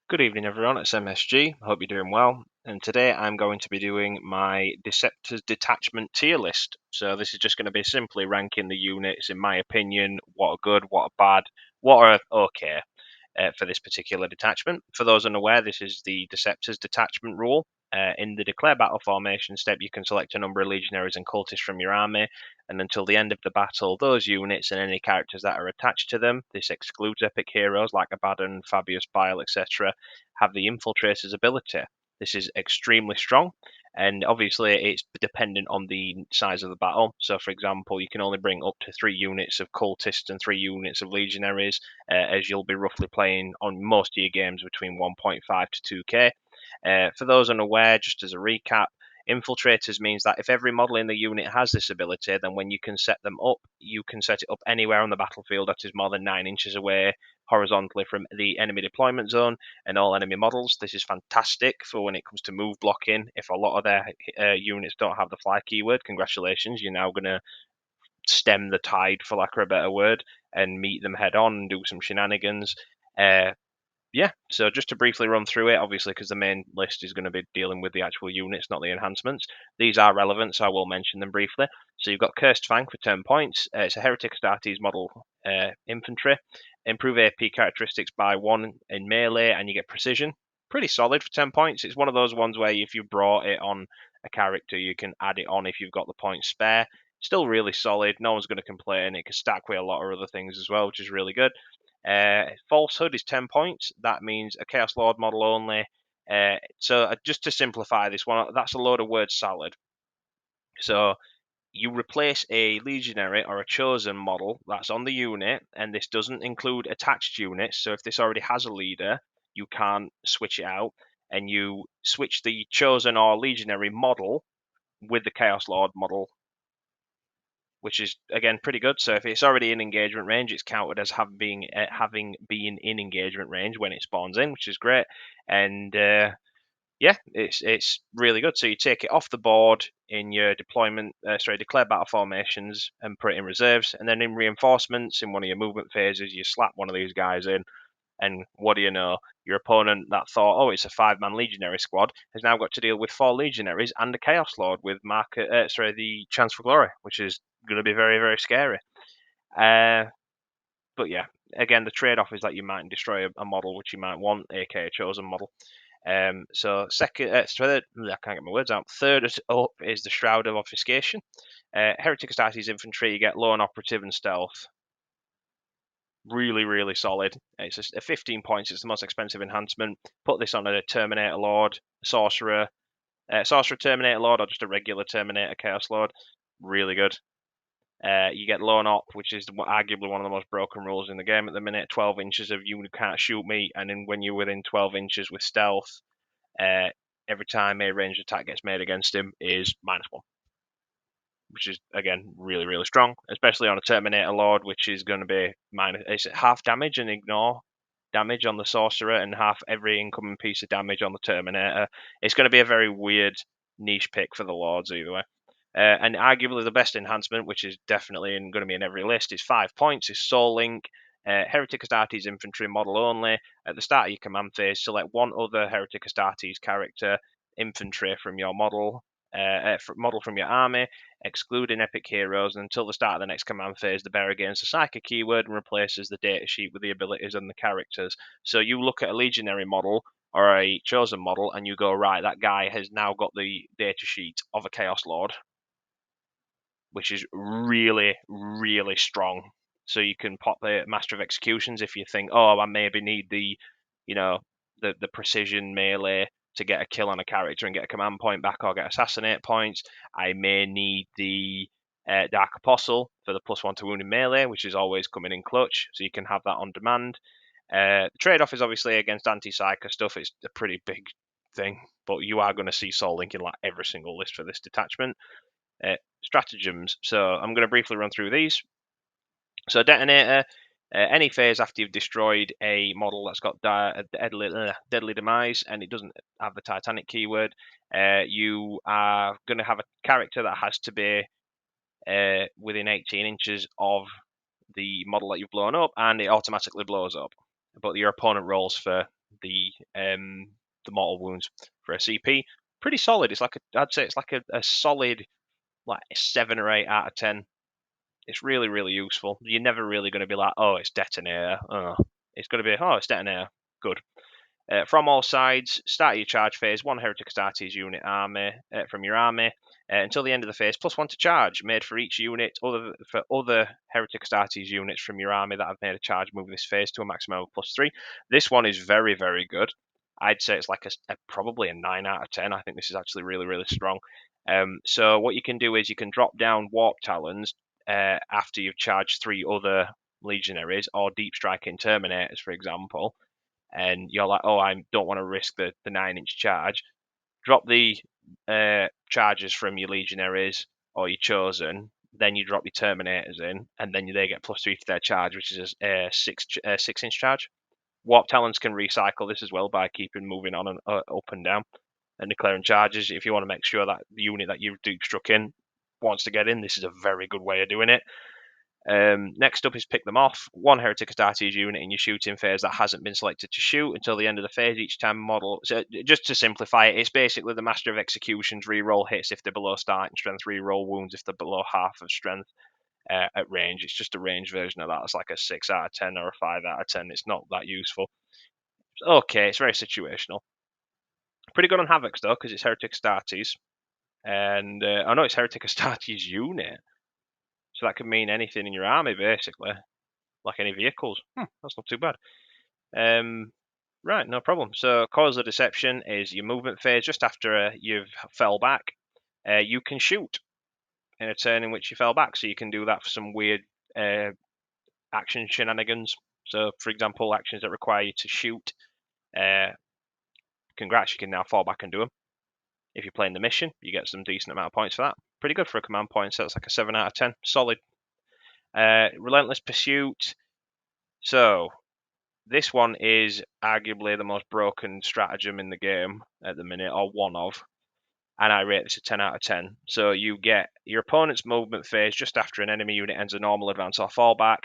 Good evening, everyone. It's M.S.G. I hope you're doing well. And today I'm going to be doing my Deceptors Detachment tier list. So this is just going to be simply ranking the units, in my opinion, what are good, what are bad, what are okay for this particular detachment. For those unaware, this is the Deceptors Detachment rule. In the declare battle formation step, you can select a number of Legionaries and Cultists from your army, and until the end of the battle, those units and any characters that are attached to them, this excludes epic heroes like Abaddon, Fabius Bile, etc., have the Infiltrator's ability. This is extremely strong, and obviously it's dependent on the size of the battle. So, for example, you can only bring up to 3 units of Cultists and 3 units of Legionaries, as you'll be roughly playing on most of your games between 1.5 to 2k. For those unaware, just as a recap, Infiltrators means that if every model in the unit has this ability, then when you can set them up, you can set it up anywhere on the battlefield that is more than 9 inches away horizontally from the enemy deployment zone and all enemy models. This is fantastic for when it comes to move blocking. If a lot of their units don't have the fly keyword, congratulations, you're now going to stem the tide, for lack of a better word, and meet them head on and do some shenanigans. Yeah, so just to briefly run through it, obviously, because the main list is going to be dealing with the actual units, not the enhancements. These are relevant, so I will mention them briefly. So you've got Cursed Fang for 10 points. It's a Heretic Astartes model infantry. Improve AP characteristics by 1 in melee, and you get precision. Pretty solid for 10 points. It's one of those ones where if you brought it on a character, you can add it on if you've got the points spare. Still really solid. No one's going to complain. It can stack with a lot of other things as well, which is really good. Falsehood is 10 points. That means a Chaos Lord model only. So just to simplify this one, that's a load of word salad. So you replace a Legionary or a Chosen model that's on the unit, and this doesn't include attached units. So if this already has a leader, you can't switch it out, and you switch the Chosen or Legionary model with the Chaos Lord model, which is again pretty good. So if it's already in engagement range, it's counted as having been in engagement range when it spawns in, which is great. And yeah, it's really good. So you take it off the board in your declare battle formations and put it in reserves, and then in reinforcements in one of your movement phases, you slap one of these guys in. And what do you know? Your opponent that thought, oh, it's a 5-man Legionary squad, has now got to deal with 4 Legionaries and a Chaos Lord with the Chance for Glory, which is going to be very, very scary. But yeah, again, the trade-off is that you might destroy a model which you might want, aka a chosen model. Third, I can't get my words out. Third up is the Shroud of Obfuscation. Heretic Astartes infantry, you get lone operative and stealth. Really, really solid. It's a 15 points. It's the most expensive enhancement. Put this on a Terminator Lord, Sorcerer, Terminator Lord, or just a regular Terminator Chaos Lord. Really good. You get lone op, which is arguably one of the most broken rules in the game at the minute. 12 inches of you can't shoot me, and then when you're within 12 inches with stealth, every time a ranged attack gets made against him is -1. Which is again really, really strong, especially on a Terminator Lord, which is going to be it's half damage and ignore damage on the Sorcerer and half every incoming piece of damage on the Terminator. It's going to be a very weird niche pick for the Lords either way. And arguably the best enhancement, which is definitely going to be in every list, is 5 points, is Soul Link. Heretic Astartes infantry model only. At the start of your command phase, select one other Heretic Astartes character infantry from your model from your army, excluding epic heroes, and until the start of the next command phase, the bearer gains the psychic keyword and replaces the data sheet with the abilities and the characters. So you look at a legionary model or a chosen model, and you go, right, that guy has now got the data sheet of a Chaos Lord, which is really, really strong. So you can pop the Master of Executions if you think, oh, I maybe need the precision melee to get a kill on a character and get a command point back or get assassinate points. I may need the Dark Apostle for the +1 to wounding melee, which is always coming in clutch, so you can have that on demand. The trade-off is obviously against anti-psycho stuff. It's a pretty big thing, but you are going to see Soul Link in like every single list for this detachment. Stratagems. So I'm going to briefly run through these. So Detonator, any phase after you've destroyed a model that's got deadly demise and it doesn't have the Titanic keyword, you are going to have a character that has to be within 18 inches of the model that you've blown up, and it automatically blows up. But your opponent rolls for the mortal wounds for a CP. Pretty solid. It's like I'd say it's like a solid like 7 or 8 out of 10. It's really, really useful. You're never really going to be like, oh, it's detonator. Oh. It's going to be, oh, it's detonator. Good. From all sides, start your charge phase, 1 Heretic Astartes unit army from your army until the end of the phase, +1 to charge, made for each unit, for other Heretic Astartes units from your army that have made a charge move this phase to a maximum of +3. This one is very, very good. I'd say it's like probably a 9 out of 10. I think this is actually really, really strong. So what you can do is you can drop down Warp Talons after you've charged 3 other Legionaries or Deep Striking Terminators, for example, and you're like, oh, I don't want to risk the 9-inch charge. Drop the charges from your Legionaries or your Chosen, then you drop your Terminators in, and then they get +3 to their charge, which is a 6-inch charge. Warp Talons can recycle this as well by keeping moving on and up and down and declaring charges. If you want to make sure that the unit that you've deep struck in wants to get in, this is a very good way of doing it. Next up is pick them off. 1 Heretic Astartes unit in your shooting phase that hasn't been selected to shoot until the end of the phase each time model. So just to simplify it, it's basically the Master of Executions reroll hits if they're below starting strength, reroll wounds if they're below half of strength at range. It's just a range version of that. It's like a 6 out of 10 or a 5 out of 10. It's not that useful. It's okay, it's very situational. Pretty good on Havocs though, because it's Heretic Astartes. And I know it's Heretic Astartes unit. So that could mean anything in your army, basically. Like any vehicles. That's not too bad. Right, no problem. So cause of deception is your movement phase just after you've fell back. You can shoot in a turn in which you fell back, so you can do that for some weird action shenanigans. So, for example, actions that require you to shoot. Congrats, you can now fall back and do them. If you're playing the mission, you get some decent amount of points for that. Pretty good for a command point, so it's like a 7 out of 10. Solid. Relentless Pursuit. So, this one is arguably the most broken stratagem in the game at the minute, or one of, and I rate this a 10 out of 10. So you get your opponent's movement phase just after an enemy unit ends a normal advance or fallback.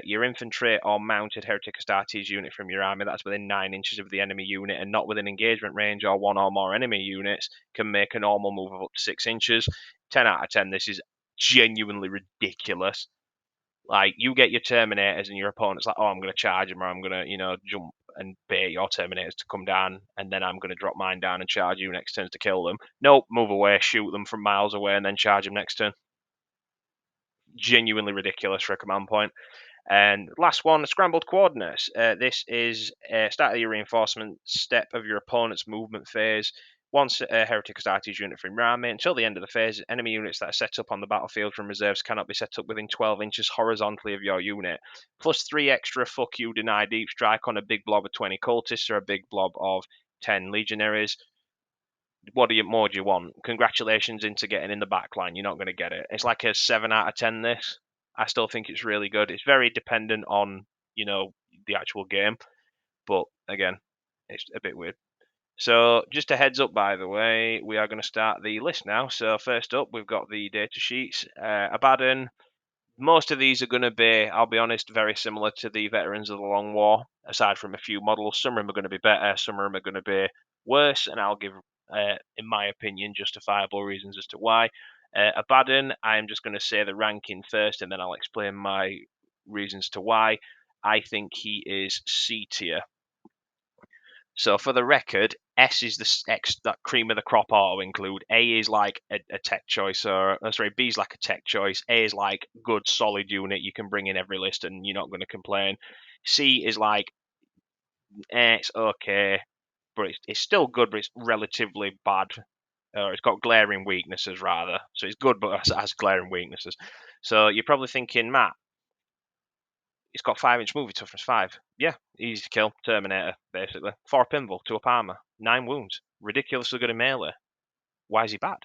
Your infantry or mounted Heretic Astartes unit from your army that's within 9 inches of the enemy unit and not within engagement range or 1 or more enemy units can make a normal move of up to 6 inches. 10 out of 10. This is genuinely ridiculous. Like, you get your Terminators and your opponent's like, oh, I'm going to charge him, or I'm going to, jump and bait your Terminators to come down, and then I'm going to drop mine down and charge you next turn to kill them. Nope, move away, shoot them from miles away, and then charge them next turn. Genuinely ridiculous for a command point. And last one, scrambled coordinates. This is start of your reinforcement step of your opponent's movement phase. Once a Heretic Astartes unit from your army, until the end of the phase, enemy units that are set up on the battlefield from reserves cannot be set up within 12 inches horizontally of your unit. +3 extra fuck you deny deep strike on a big blob of 20 cultists or a big blob of 10 legionaries. What more do you want? Congratulations into getting in the back line. You're not going to get it. It's like a 7 out of 10 this. I still think it's really good. It's very dependent on, the actual game. But again, it's a bit weird. So just a heads up, by the way, we are going to start the list now. So first up, we've got the data sheets. Abaddon. Most of these are going to be, I'll be honest, very similar to the Veterans of the Long War, aside from a few models. Some of them are going to be better, some of them are going to be worse, and I'll give, in my opinion, justifiable reasons as to why. Abaddon, I'm just going to say the ranking first, and then I'll explain my reasons to why. I think he is C tier. So for the record, S is that cream of the crop auto include. A is like a tech choice, B is like a tech choice. A is like good solid unit you can bring in every list and you're not going to complain. C is like, it's okay, but it's still good, but it's relatively bad. Or it's got glaring weaknesses rather. So it's good, but it has glaring weaknesses. So you're probably thinking, Matt, it's got 5-inch movie toughness 5. Yeah, easy to kill. Terminator, basically. 4 pinball, 2 up armor, 9 wounds. Ridiculously good in melee. Why is he bad?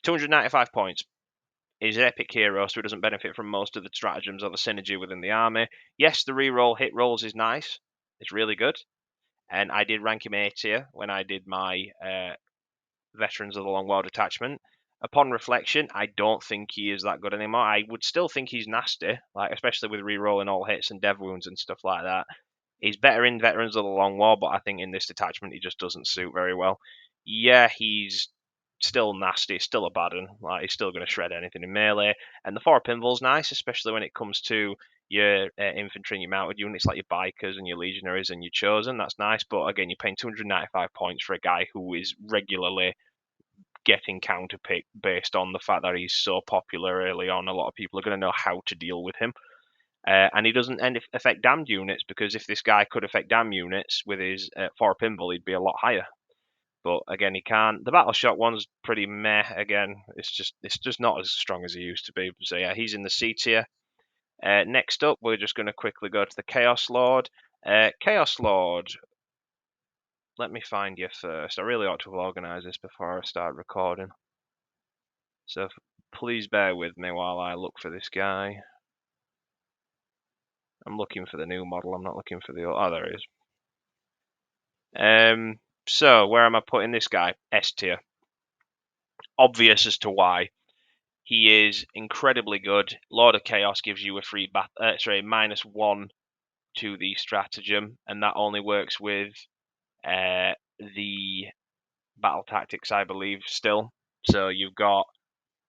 295 points. He's an epic hero, so he doesn't benefit from most of the stratagems or the synergy within the army. Yes, the reroll hit rolls is nice. It's really good. And I did rank him A tier when I did my Veterans of the Long War Detachment. Upon reflection, I don't think he is that good anymore. I would still think he's nasty, like especially with rerolling all hits and dev wounds and stuff like that. He's better in Veterans of the Long War, but I think in this detachment he just doesn't suit very well. Yeah, he's still nasty, still Abaddon. Like, he's still going to shred anything in melee. And the 4 pinball's nice, especially when it comes to your infantry and your mounted units like your bikers and your legionaries and your chosen. That's nice, but again, you're paying 295 points for a guy who is regularly getting counterpicked based on the fact that he's so popular early on. A lot of people are going to know how to deal with him. And he doesn't affect damned units, because if this guy could affect damn units with his 4 pinball, he'd be a lot higher. But again, he can't. The battle shock one's pretty meh. Again, it's just not as strong as he used to be. So yeah, he's in the C tier. Next up, we're just going to quickly go to the Chaos Lord. Chaos Lord, let me find you first. I really ought to have organised this before I start recording. So please bear with me while I look for this guy. I'm looking for the new model. I'm not looking for the old. Oh, there he is. So where am I putting this guy? S tier. Obvious as to why. He is incredibly good. Lord of Chaos gives you a free -1 to the stratagem, and that only works with the battle tactics, I believe, still. So you've got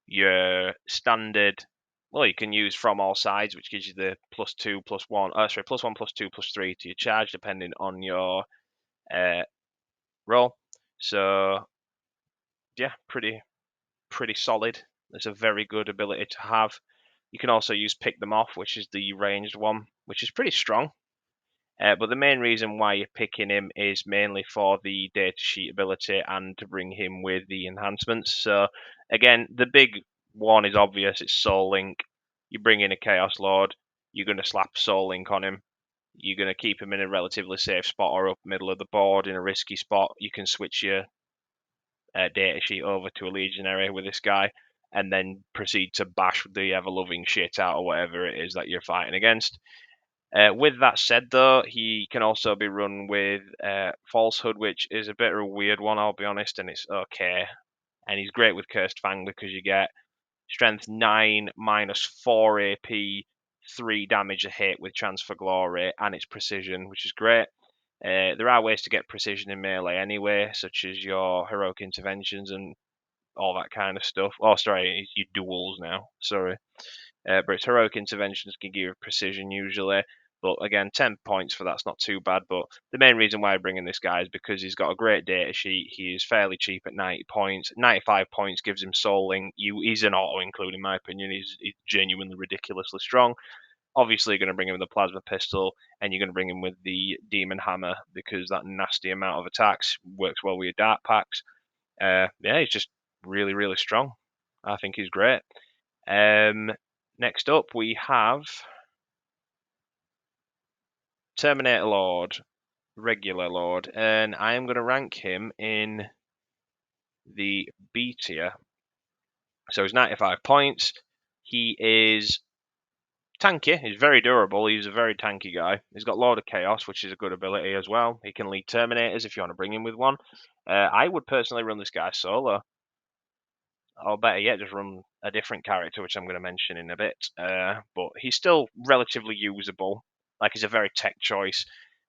your standard. Well, you can use from all sides, which gives you the +2, +1. +1, +2, +3 to your charge, depending on your roll. So yeah, pretty solid. It's a very good ability to have. You can also use Pick Them Off, which is the ranged one, which is pretty strong. But the main reason why you're picking him is mainly for the data sheet ability and to bring him with the enhancements. So again, the big one is obvious. It's Soul Link. You bring in a Chaos Lord, you're going to slap Soul Link on him. You're going to keep him in a relatively safe spot or up middle of the board in a risky spot. You can switch your data sheet over to a Legionary with this guy, and then proceed to bash the ever-loving shit out of whatever it is that you're fighting against. With that said, though, he can also be run with Falsehood, which is a bit of a weird one, I'll be honest, and it's okay. And he's great with Cursed Fang because you get Strength 9 -4 AP, 3 damage a hit with Transfer Glory, and it's precision, which is great. There are ways to get precision in melee anyway, such as your heroic interventions and all that kind of stuff. Oh, sorry, your duels now. Sorry. But its heroic interventions can give you precision usually. But again, 10 points for that's not too bad. But the main reason why I'm bringing this guy is because he's got a great data sheet. He is fairly cheap at 90 points. 95 points gives him Soul Link. He's an auto include, in my opinion. He's genuinely ridiculously strong. Obviously, you're going to bring him with the Plasma Pistol, and you're going to bring him with the Demon Hammer, because that nasty amount of attacks works well with your Dark Packs. Yeah, he's just really, really strong. I think he's great. Next up, we have Terminator Lord, regular Lord, and I am going to rank him in the B tier. So he's 95 points. He is tanky. He's very durable. He's a very tanky guy. He's got Lord of Chaos, which is a good ability as well. He can lead Terminators if you want to bring him with one. I would personally run this guy solo. Or better yet, just run a different character, which I'm going to mention in a bit. But he's still relatively usable. Like, he's a very tech choice.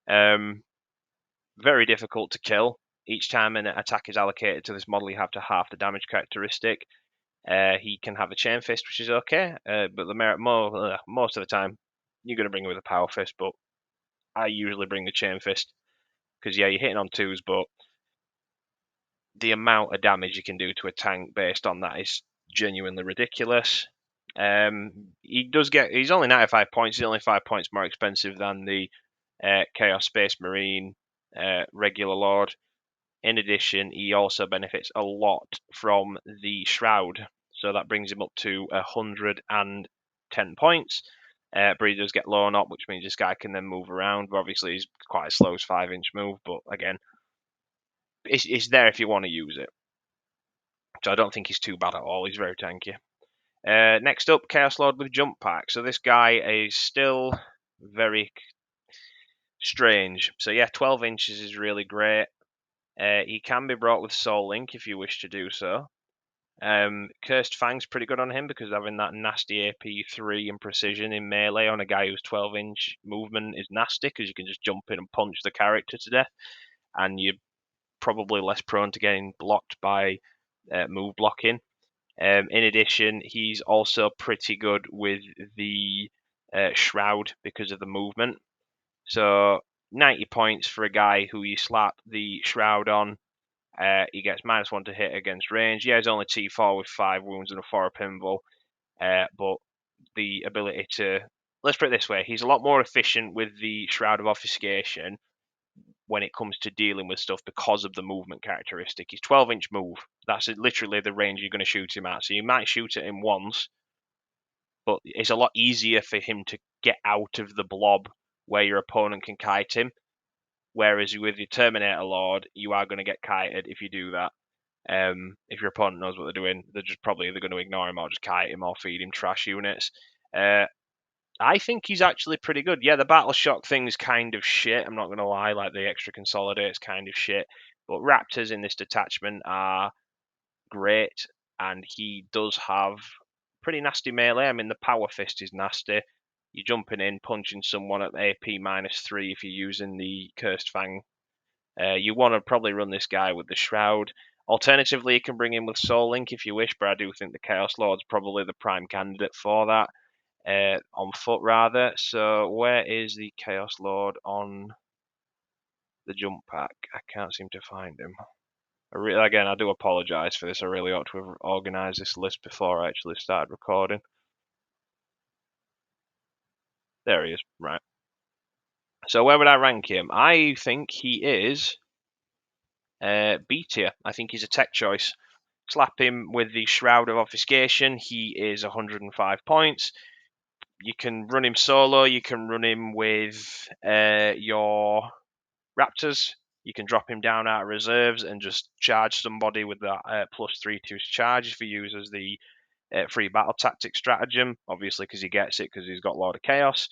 Very difficult to kill. Each time an attack is allocated to this model, you have to half the damage characteristic. He can have a chain fist, which is okay, but most of the time, you're going to bring it with a power fist, but I usually bring the chain fist, because yeah, you're hitting on twos, but the amount of damage you can do to a tank based on that is genuinely ridiculous. He's only 95 points. He's only 5 points more expensive than the Chaos Space Marine regular Lord. In addition, he also benefits a lot from the Shroud, so that brings him up to 110 points. But he does get low up, which means this guy can then move around. But obviously, he's quite as slow as 5-inch move, but again, it's there if you want to use it. So I don't think he's too bad at all. He's very tanky. Next up, Chaos Lord with Jump Pack. So this guy is still very strange. So yeah, 12 inches is really great. He can be brought with Soul Link if you wish to do so. Cursed Fang's pretty good on him because having that nasty AP3 and precision in melee on a guy who's 12-inch movement is nasty because you can just jump in and punch the character to death, and you're probably less prone to getting blocked by move blocking. In addition, he's also pretty good with the Shroud because of the movement. So 90 points for a guy who you slap the Shroud on. He gets -1 to hit against range. Yeah, he's only T4 with 5 wounds and a 4 pinball. But the ability to... Let's put it this way. He's a lot more efficient with the Shroud of Obfuscation when it comes to dealing with stuff because of the movement characteristic. He's 12-inch move. That's literally the range you're going to shoot him at. So you might shoot at him once, but it's a lot easier for him to get out of the blob where your opponent can kite him. Whereas with your Terminator Lord, you are going to get kited if you do that. If your opponent knows what they're doing, they're just probably either going to ignore him or just kite him or feed him trash units. I think he's actually pretty good. Yeah, the Battle Shock thing's kind of shit. I'm not going to lie. Like, the extra consolidate's kind of shit. But Raptors in this detachment are great, and he does have pretty nasty melee. I mean, the Power Fist is nasty. You're jumping in, punching someone at AP -3 if you're using the Cursed Fang. You want to probably run this guy with the Shroud. Alternatively, you can bring him with Soul Link if you wish, but I do think the Chaos Lord's probably the prime candidate for that. On foot, rather. So where is the Chaos Lord on the jump pack? I can't seem to find him. Again, I do apologise for this. I really ought to have organised this list before I actually started recording. There he is. Right. So where would I rank him? I think he is B tier. I think he's a tech choice. Slap him with the Shroud of Obfuscation. He is 105 points. You can run him solo. You can run him with your Raptors. You can drop him down out of reserves and just charge somebody with that +3 to his charge if he uses the free battle tactic stratagem. Obviously, because he gets it because he's got Lord of Chaos.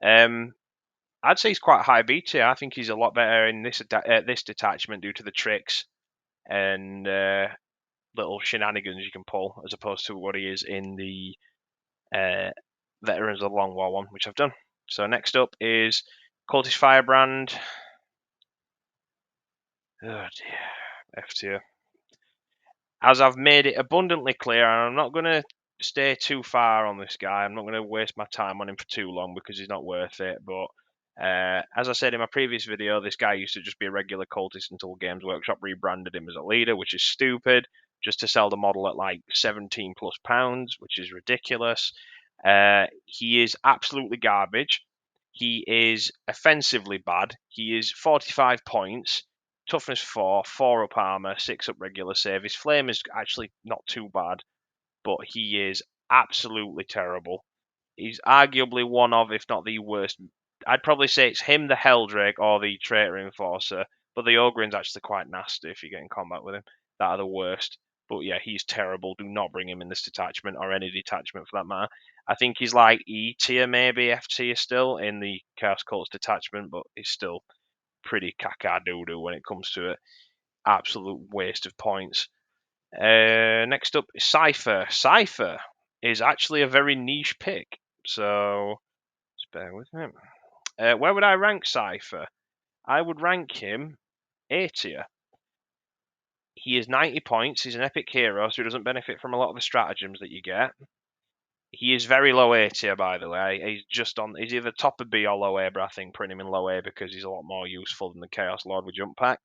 I'd say he's quite high B tier. I think he's a lot better in this detachment due to the tricks and little shenanigans you can pull, as opposed to what he is in the Veterans of the Long War one, which I've done. So next up is Cultist Firebrand. Oh dear, F tier. As I've made it abundantly clear, and I'm not going to stay too far on this guy. I'm not going to waste my time on him for too long because he's not worth it. But as I said in my previous video, this guy used to just be a regular cultist until Games Workshop rebranded him as a leader, which is stupid, just to sell the model at like £17+, which is ridiculous. He is absolutely garbage. He is offensively bad. He is 45 points. Toughness 4, 4 up armor, 6 up regular save. His flame is actually not too bad, but he is absolutely terrible. He's arguably one of, if not the worst. I'd probably say it's him, the Helldrake, or the Traitor Enforcer. But the Ogren's actually quite nasty if you get in combat with him. That are the worst. But yeah, he's terrible. Do not bring him in this detachment, or any detachment for that matter. I think he's like E tier, maybe F tier still, in the Chaos Cults detachment, but he's still pretty caca doo-doo when it comes to it. Absolute waste of points. Next up is Cipher. Cipher is actually a very niche pick, so just bear with me. Where would I rank Cipher? I would rank him A tier. He is 90 points. He's an epic hero, so he doesn't benefit from a lot of the stratagems that you get. He is very low A tier, by the way. He's just on. He's either top of B or low A, but I think putting him in low A because he's a lot more useful than the Chaos Lord with Jump Pack.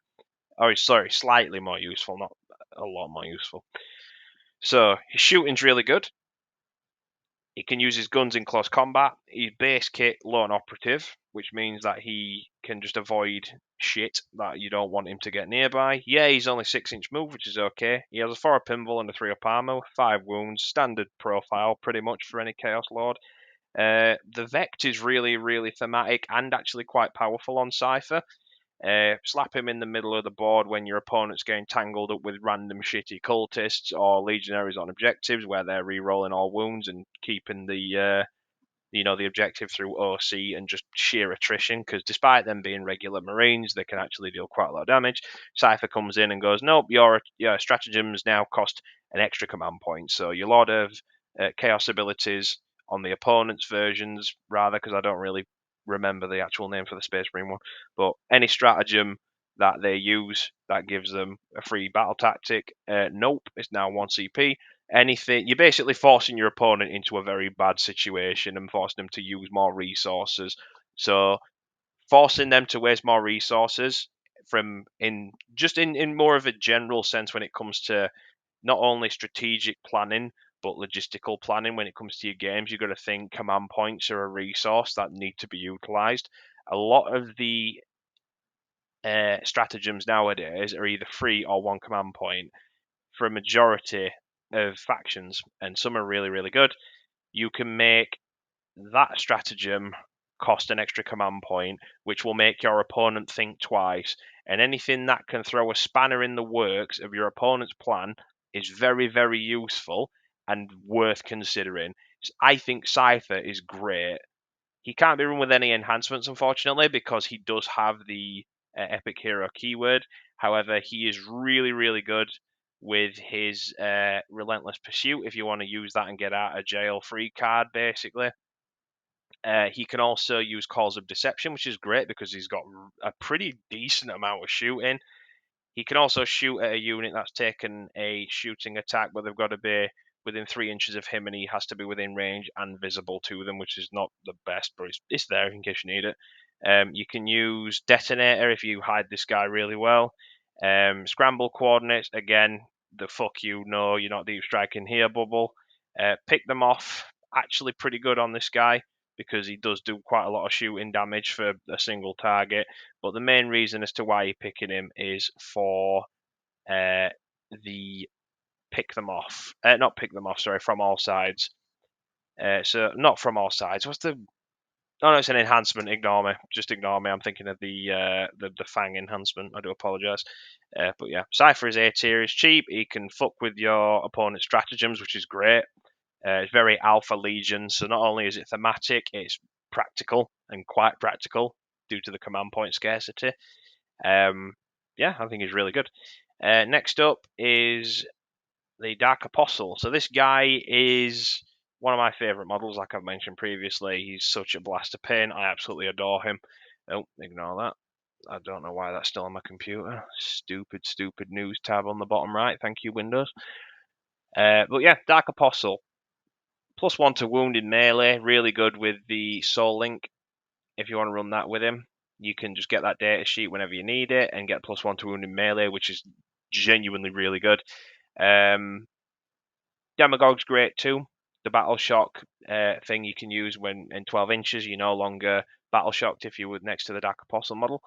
Oh, sorry, slightly more useful, not a lot more useful. So his shooting's really good. He can use his guns in close combat. He's base kit lone operative, which means that he can just avoid shit that you don't want him to get nearby. Yeah, he's only 6-inch move, which is okay. He has a 4 pinball and a 3 up armor, 5 wounds, standard profile pretty much for any Chaos Lord. The Vect is really, really thematic and actually quite powerful on Cipher. Slap him in the middle of the board when your opponent's getting tangled up with random shitty cultists or legionaries on objectives where they're re-rolling all wounds and keeping the the objective through OC and just sheer attrition, because despite them being regular Marines, they can actually deal quite a lot of damage. Cipher comes in and goes, nope, your stratagems now cost an extra command point. So your Lord of Chaos abilities on the opponent's versions, rather, because I don't really remember the actual name for the Space Marine one, but any stratagem that they use that gives them a free battle tactic. Nope, it's now 1 CP. Anything, you're basically forcing your opponent into a very bad situation and forcing them to use more resources. So forcing them to waste more resources from in more of a general sense when it comes to not only strategic planning but logistical planning. When it comes to your games, you've got to think command points are a resource that need to be utilized. A lot of the stratagems nowadays are either free or 1 command point for a majority of factions, and some are really, really good. You can make that stratagem cost an extra command point, which will make your opponent think twice. And anything that can throw a spanner in the works of your opponent's plan is very, very useful and worth considering. I think Cipher is great. He can't be run with any enhancements, unfortunately, because he does have the Epic Hero keyword. However, he is really, really good with his Relentless Pursuit, if you want to use that and get out of jail free card, basically. He can also use Calls of Deception, which is great because he's got a pretty decent amount of shooting. He can also shoot at a unit that's taken a shooting attack, but they've got to be within 3 inches of him, and he has to be within range and visible to them, which is not the best, but it's there in case you need it. You can use Detonator if you hide this guy really well. Scramble Coordinates, again, the fuck you, no, you're not deep striking here, bubble. Pick them off, actually pretty good on this guy because he does do quite a lot of shooting damage for a single target. But the main reason as to why you're picking him is for the pick them off. Not pick them off, sorry, from all sides. So not from all sides. What's the? Oh no, it's an enhancement. Ignore me. Just ignore me. I'm thinking of the Fang enhancement. I do apologise. But yeah, Cipher is A tier. He's cheap. He can fuck with your opponent's stratagems, which is great. It's very Alpha Legion, so not only is it thematic, it's practical and quite practical due to the command point scarcity. Yeah, I think he's really good. Next up is the Dark Apostle. So this guy is one of my favourite models, like I've mentioned previously. He's such a blast of pain. I absolutely adore him. Oh, ignore that. I don't know why that's still on my computer. Stupid, stupid news tab on the bottom right. Thank you, Windows. But yeah, Dark Apostle. +1 to wound in melee, really good with the Soul Link. If you want to run that with him, you can just get that data sheet whenever you need it and get +1 to wound in melee, which is genuinely really good. Demagog's great too. The battle shock thing you can use when in 12 inches, you're no longer battle shocked if you were next to the Dark Apostle model.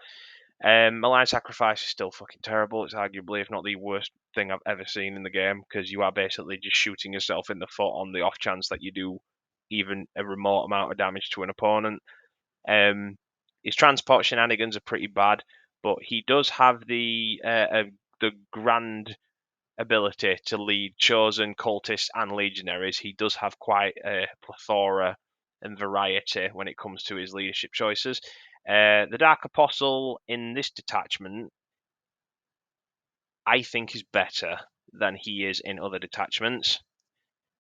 Malign Sacrifice is still fucking terrible. It's arguably, if not the worst thing I've ever seen in the game, because you are basically just shooting yourself in the foot on the off chance that you do even a remote amount of damage to an opponent. His transport shenanigans are pretty bad, but he does have the grand ability to lead chosen cultists and legionaries. He does have quite a plethora and variety when it comes to his leadership choices. The Dark Apostle in this detachment, I think, is better than he is in other detachments.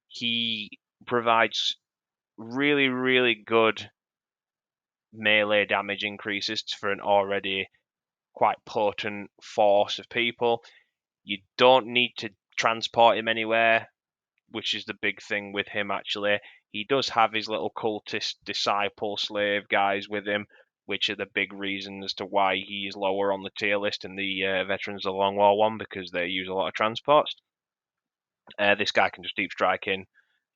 He provides really, really good melee damage increases for an already quite potent force of people. You don't need to transport him anywhere, which is the big thing with him, actually. He does have his little cultist, disciple, slave guys with him, which are the big reason as to why he is lower on the tier list in the Veterans of the Long War one, because they use a lot of transports. This guy can just deep strike in,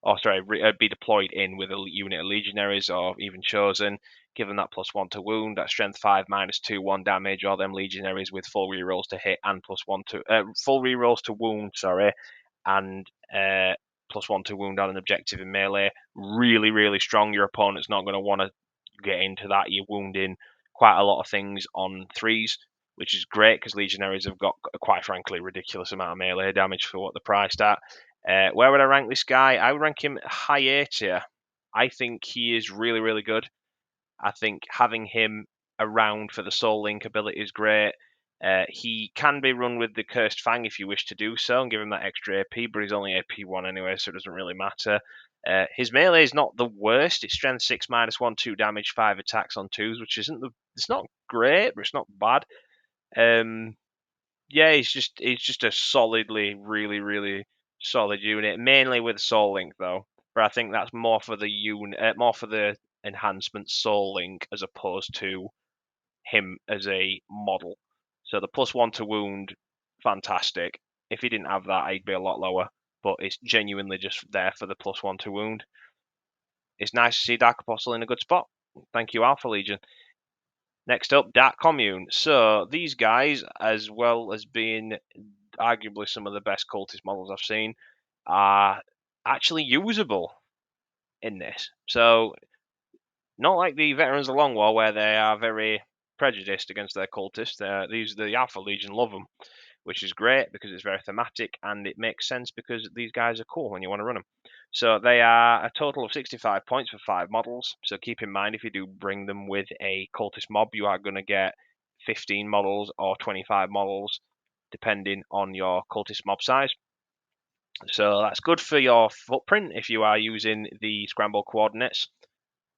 or sorry, be deployed in with a unit of legionaries or even chosen, given that +1 to wound, that strength 5 -2 1 damage, or them legionaries with full rerolls to hit and +1 to full rerolls to wound, sorry, and +1 to wound on an objective in melee. Really, really strong. Your opponent's not going to want to get into that. You're wounding quite a lot of things on 3s, which is great because legionaries have got, quite frankly, ridiculous amount of melee damage for what they're priced at. Where would I rank this guy? I would rank him high A tier. I think he is really, really good. I think having him around for the Soul Link ability is great. He can be run with the Cursed Fang if you wish to do so and give him that extra AP, but he's only AP 1 anyway, so it doesn't really matter. His melee is not the worst. It's strength 6 -1, 2 damage, 5 attacks on 2s, which isn't it's not great, but it's not bad. Yeah, he's just a solidly, really solid unit, mainly with Soul Link though. But I think that's more for the more for the enhancement Soul Link as opposed to him as a model. So the +1 to wound, fantastic. If he didn't have that, I'd be a lot lower. But it's genuinely just there for the +1 to wound. It's nice to see Dark Apostle in a good spot. Thank you, Alpha Legion. Next up, Dark Commune. So these guys, as well as being arguably some of the best cultist models I've seen, are actually usable in this. So not like the Veterans of the Long War, where they are very prejudiced against their cultists. The Alpha Legion love them, which is great because it's very thematic and it makes sense because these guys are cool when you want to run them. So they are a total of 65 points for 5 models. So keep in mind, if you do bring them with a cultist mob, you are going to get 15 models or 25 models, depending on your cultist mob size. So that's good for your footprint if you are using the scramble coordinates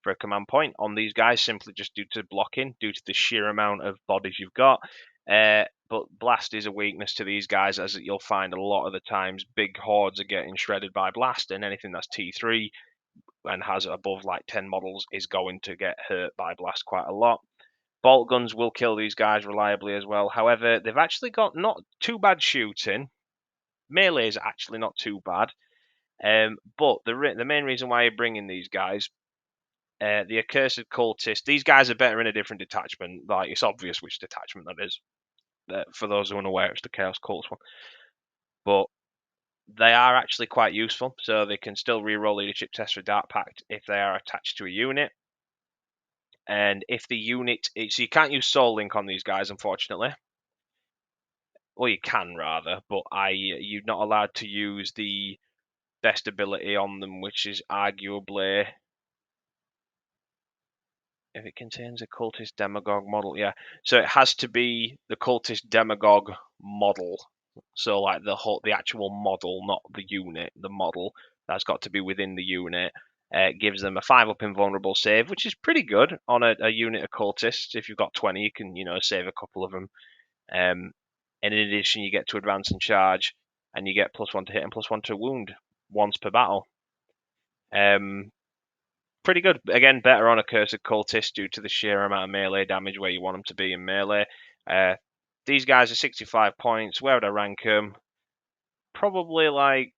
for a command point on these guys, simply just due to blocking, due to the sheer amount of bodies you've got. But blast is a weakness to these guys, as you'll find a lot of the times big hordes are getting shredded by blast, and anything that's T3 and has above like 10 models is going to get hurt by blast quite a lot. Bolt guns will kill these guys reliably as well. However, they've actually got not too bad shooting. Melee is actually not too bad. But the main reason why you're bringing these guys, the Accursed Cultist, these guys are better in a different detachment. Like, it's obvious which detachment that is. For those who are unaware, it's the Chaos Cults one. But they are actually quite useful, so they can still reroll leadership tests for Dark Pact if they are attached to a unit. And if the unit, so you can't use Soul Link on these guys, unfortunately. Well, you can rather, but you're not allowed to use the best ability on them, which is arguably, if it contains a cultist demagogue model, yeah. So it has to be the cultist demagogue model. So like the actual model, not the unit, the model. That's got to be within the unit. It gives them a 5-up invulnerable save, which is pretty good on a unit of cultists. If you've got 20, you can save a couple of them. And in addition, you get to advance and charge, and you get +1 to hit and +1 to wound once per battle. Pretty good. Again, better on a Cursed Cultist due to the sheer amount of melee damage where you want them to be in melee. These guys are 65 points. Where would I rank them? Probably like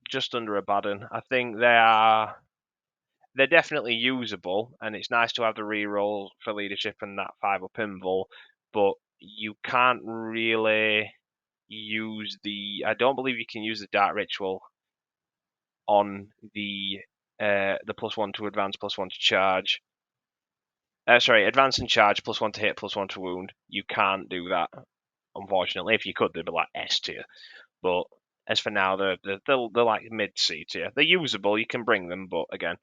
just under Abaddon. I think they're definitely usable, and it's nice to have the reroll for leadership and that 5-up invul, but you can't really use I don't believe you can use the Dark Ritual on the +1 to advance, +1 to charge. Sorry, advance and charge, +1 to hit, +1 to wound. You can't do that, unfortunately. If you could, they'd be like S tier. But as for now, they're like mid C tier. They're usable. You can bring them, but again,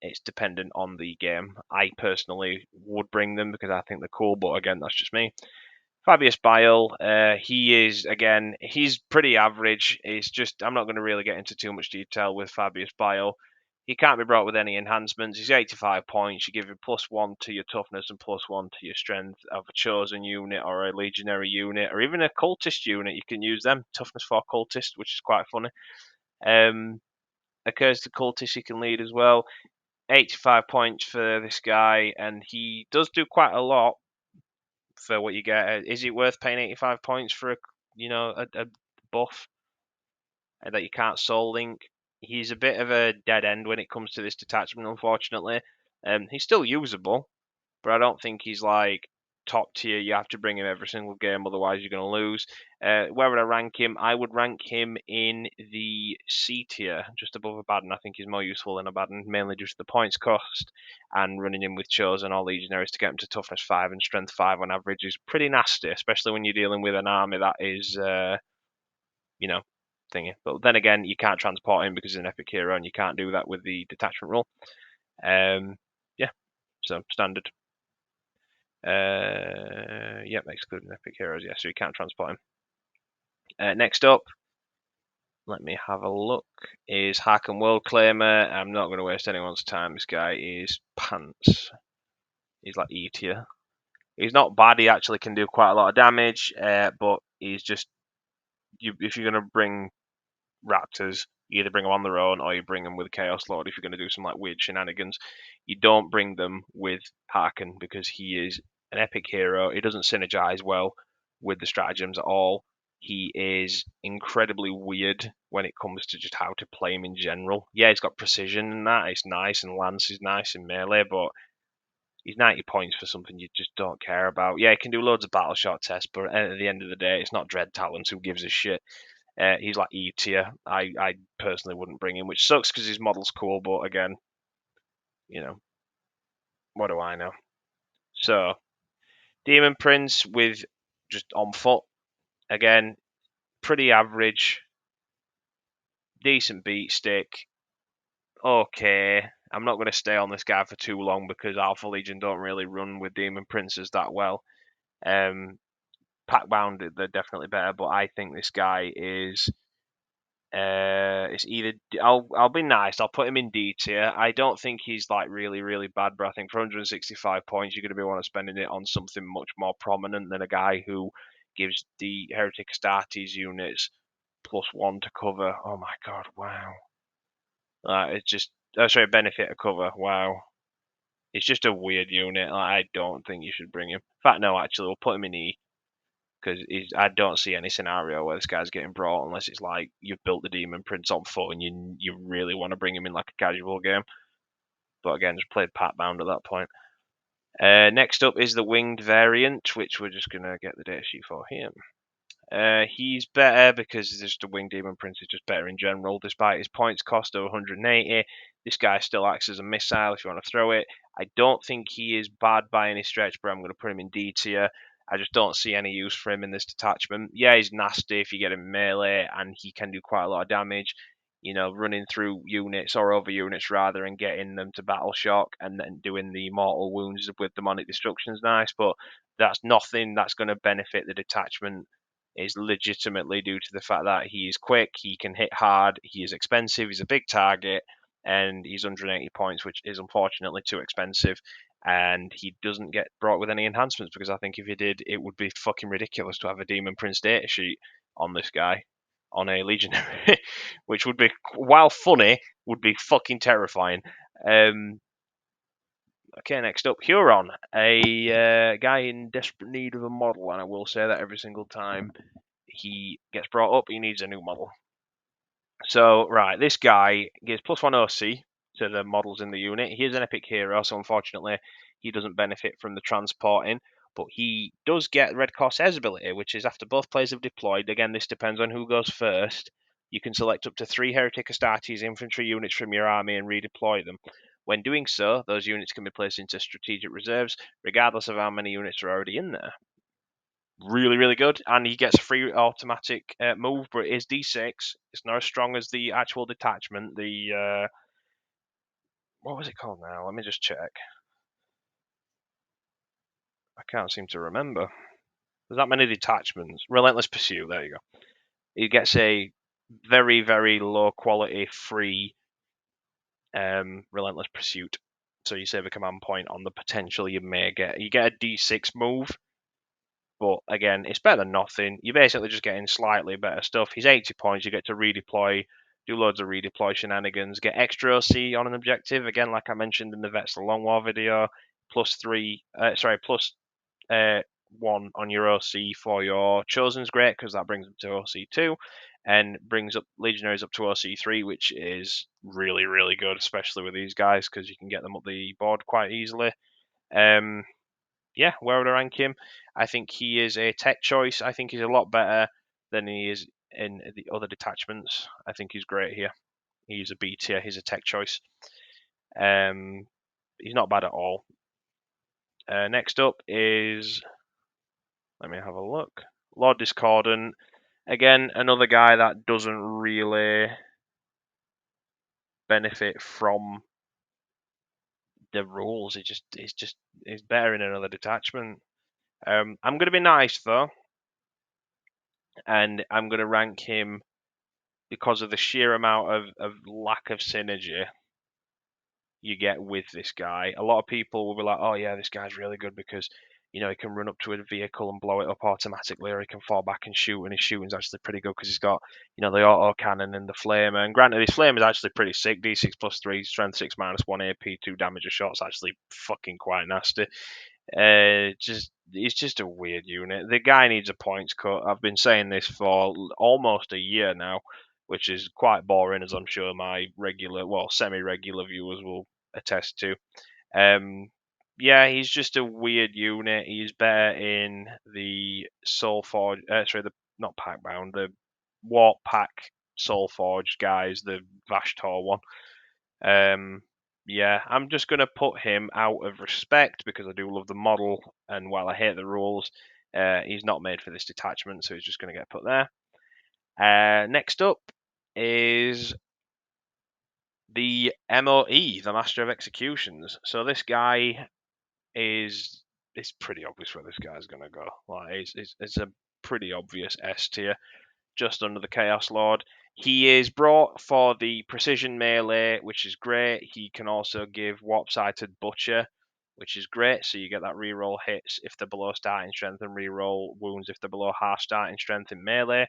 it's dependent on the game. I personally would bring them because I think they're cool, but again, that's just me. Fabius Bile, he's pretty average. It's just, I'm not going to really get into too much detail with Fabius Bile. He can't be brought with any enhancements. He's 85 points. You give him +1 to your toughness and +1 to your strength of a chosen unit or a legionary unit or even a cultist unit. You can use them. Toughness for cultist, which is quite funny. Occurs to cultist you can lead as well. 85 points for this guy, and he does do quite a lot for what you get. Is it worth paying 85 points for a buff that you can't Soul Link? He's a bit of a dead end when it comes to this detachment, unfortunately. He's still usable, but I don't think he's like top tier. You have to bring him every single game, otherwise you're going to lose. Where would I rank him? I would rank him in the C tier, just above Abaddon. I think he's more useful than Abaddon, mainly due to the points cost, and running him with Chosen or Legionaries to get him to toughness 5 and strength 5 on average is pretty nasty, especially when you're dealing with an army that is, thingy. But then again, you can't transport him because he's an epic hero, and you can't do that with the detachment rule. Yeah, so standard. Yep, excluding epic heroes. Yeah, so you can't transport him. Next up, let me have a look, is Harken World Claimer. I'm not going to waste anyone's time. This guy is pants. He's like E tier. He's not bad. He actually can do quite a lot of damage, but he's just if you're going to bring Raptors, you either bring them on their own or you bring them with Chaos Lord if you're going to do some like weird shenanigans. You don't bring them with Harken because he is an epic hero. He doesn't synergize well with the stratagems at all. He is incredibly weird when it comes to just how to play him in general. Yeah, he's got precision and that. It's nice, and Lance is nice in melee, but he's 90 points for something you just don't care about. Yeah, he can do loads of battle shot tests, but at the end of the day, it's not Dread Talons who gives a shit. He's like E tier. I personally wouldn't bring him, which sucks because his model's cool, but again, you know, what do I know? So, Demon Prince with just on foot. Again, pretty average. Decent beat stick. Okay. I'm not going to stay on this guy for too long because Alpha Legion don't really run with Demon Princes that well. Pack bound, they're definitely better, but I think this guy is. It's either I'll be nice. I'll put him in D tier. I don't think he's like really bad, but I think for 165 points, you're going to be wanting to spending it on something much more prominent than a guy who gives the Heretic Astartes units +1 to cover. Oh my god! Wow. It's just sorry, benefit of cover. Wow. It's just a weird unit. I don't think you should bring him. In fact, no. Actually, we'll put him in E. Because I don't see any scenario where this guy's getting brought unless it's like you've built the Demon Prince on foot and you really want to bring him in like a casual game. But again, just played Pat Bound at that point. Next up is the Winged variant, which we're just going to get the datasheet for him. He's better because just the Winged Demon Prince is just better in general. Despite his points cost of 180, this guy still acts as a missile if you want to throw it. I don't think he is bad by any stretch, but I'm going to put him in D tier. I just don't see any use for him in this detachment. Yeah, he's nasty if you get him melee, and he can do quite a lot of damage. Running through units or over units rather and getting them to battle shock and then doing the mortal wounds with demonic destruction is nice, but that's nothing that's going to benefit the detachment. Is legitimately due to the fact that he is quick, he can hit hard, he is expensive, he's a big target, and he's 180 points, which is unfortunately too expensive. And he doesn't get brought with any enhancements because I think if he did, it would be fucking ridiculous to have a Demon Prince datasheet on this guy on a Legionary, which would be, while funny, would be fucking terrifying. Okay, next up, Huron, a guy in desperate need of a model, and I will say that every single time he gets brought up, he needs a new model. So, right, this guy gives +1 OC to the models in the unit. He is an epic hero, so unfortunately, he doesn't benefit from the transporting, but he does get Red Corsair's ability, which is after both players have deployed. Again, this depends on who goes first. You can select up to 3 Heretic Astartes infantry units from your army and redeploy them. When doing so, those units can be placed into strategic reserves, regardless of how many units are already in there. Really good, and he gets a free automatic move, but it is D6. It's not as strong as the actual detachment. The what was it called now? Let me just check. I can't seem to remember. There's that many detachments. Relentless Pursuit. There you go. He gets a very low quality free Relentless Pursuit. So you save a command point on the potential you may get. You get a D6 move, but again, it's better than nothing. You're basically just getting slightly better stuff. He's 80 points. You get to redeploy, do loads of redeploy shenanigans, get extra OC on an objective. Again, like I mentioned in the Vets the Long War video, +1 on your OC for your Chosen's great because that brings them to OC2 and brings up Legionaries up to OC3, which is really good, especially with these guys because you can get them up the board quite easily. Yeah, where would I rank him? I think he is a tech choice. I think he's a lot better than he is in the other detachments. I think he's great here. He's a B tier. He's a tech choice. He's not bad at all. Next up is, let me have a look. Lord Discordant. Again, another guy that doesn't really benefit from the rules. It's better in another detachment. I'm going to be nice though, and I'm going to rank him because of the sheer amount of lack of synergy you get with this guy. A lot of people will be like, "Oh yeah, this guy's really good because he can run up to a vehicle and blow it up automatically, or he can fall back and shoot, and his shooting's actually pretty good because he's got the auto cannon and the flamer. And granted, his flamer is actually pretty sick. D6+3, strength 6 -1 AP, 2 damage a shot's actually fucking quite nasty. He's just a weird unit. The guy needs a points cut. I've been saying this for almost a year now, which is quite boring, as I'm sure my regular, well, semi-regular viewers will attest to. Yeah, he's just a weird unit. He's better in the Soulforge, the not Packbound, the Warp Pack Soulforge guys, the Vashtor one. Yeah, I'm just going to put him out of respect because I do love the model, and while I hate the rules, he's not made for this detachment, so he's just going to get put there. Next up is the MOE, the Master of Executions. So this guy it's pretty obvious where this guy's going to go. Like, it's a pretty obvious S tier, just under the Chaos Lord. He is brought for the precision melee, which is great. He can also give warp-sighted butcher, which is great. So you get that reroll hits if they're below starting strength and reroll wounds if they're below half starting strength in melee.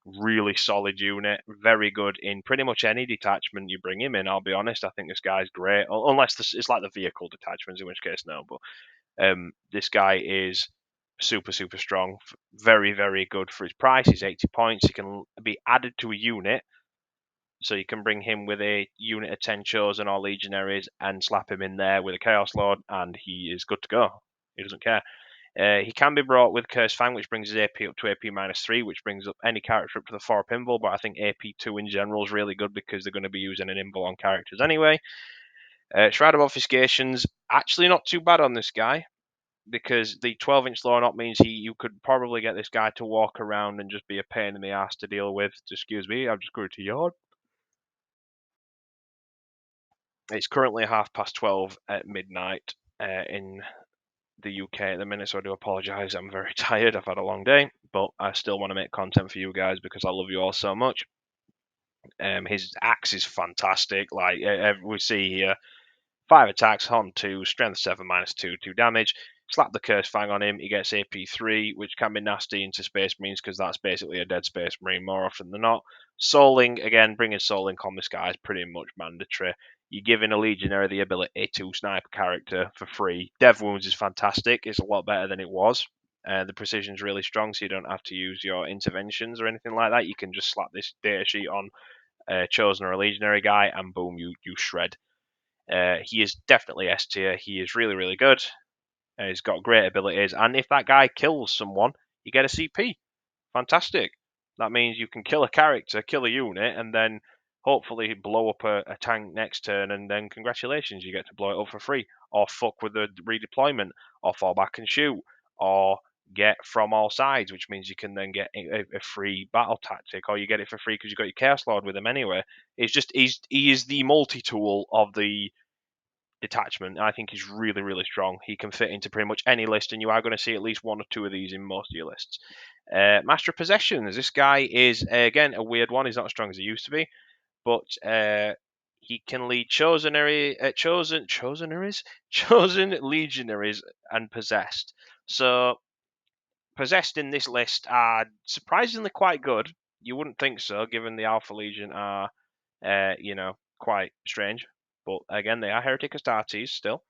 Really solid unit, very good in pretty much any detachment you bring him in. I'll be honest, I think this guy's great. Unless it's like the vehicle detachments, in which case no. But this guy is super strong, very good for his price. He's 80 points. He can be added to a unit, so you can bring him with a unit of 10 chosen or legionaries and slap him in there with a Chaos Lord, and he is good to go. He doesn't care. He can be brought with Cursed Fang, which brings his AP up to AP -3, which brings up any character up to the 4 invul, but I think AP2 in general is really good because they're going to be using an invul on characters anyway. Shroud of Obfuscation's actually not too bad on this guy, because the 12-inch lower knot means you could probably get this guy to walk around and just be a pain in the ass to deal with. Excuse me, I've just grew to yard. It's currently 12:30 at midnight in the UK at the minute, so I do apologise. I'm very tired. I've had a long day, but I still want to make content for you guys because I love you all so much. His axe is fantastic. Like we see here, 5 attacks, on 2, strength 7 -2, 2 damage. Slap the Cursed Fang on him, he gets AP3, which can be nasty into Space Marines because that's basically a dead Space Marine more often than not. Souling, again, bringing Souling on this guy is pretty much mandatory. You're giving a Legionary the ability to snipe a character for free. Dev Wounds is fantastic, it's a lot better than it was. The precision's really strong, so you don't have to use your interventions or anything like that. You can just slap this data sheet on a Chosen or a Legionary guy, and boom, you shred. He is definitely S tier. He is really good. He's got great abilities, and if that guy kills someone, you get a CP. Fantastic. That means you can kill a character, kill a unit, and then hopefully blow up a tank next turn, and then congratulations, you get to blow it up for free, or fuck with the redeployment, or fall back and shoot, or get from all sides, which means you can then get a free battle tactic, or you get it for free because you got your Chaos Lord with him anyway. He is the multi-tool of the detachment. I think he's really strong. He can fit into pretty much any list, and you are going to see at least 1 or 2 of these in most of your lists. Master of Possessions. This guy is again a weird one. He's not as strong as he used to be, but he can lead chosen legionaries and possessed. So possessed in this list are surprisingly quite good. You wouldn't think so, given the Alpha Legion are quite strange. But again, they are Heretic Astartes still.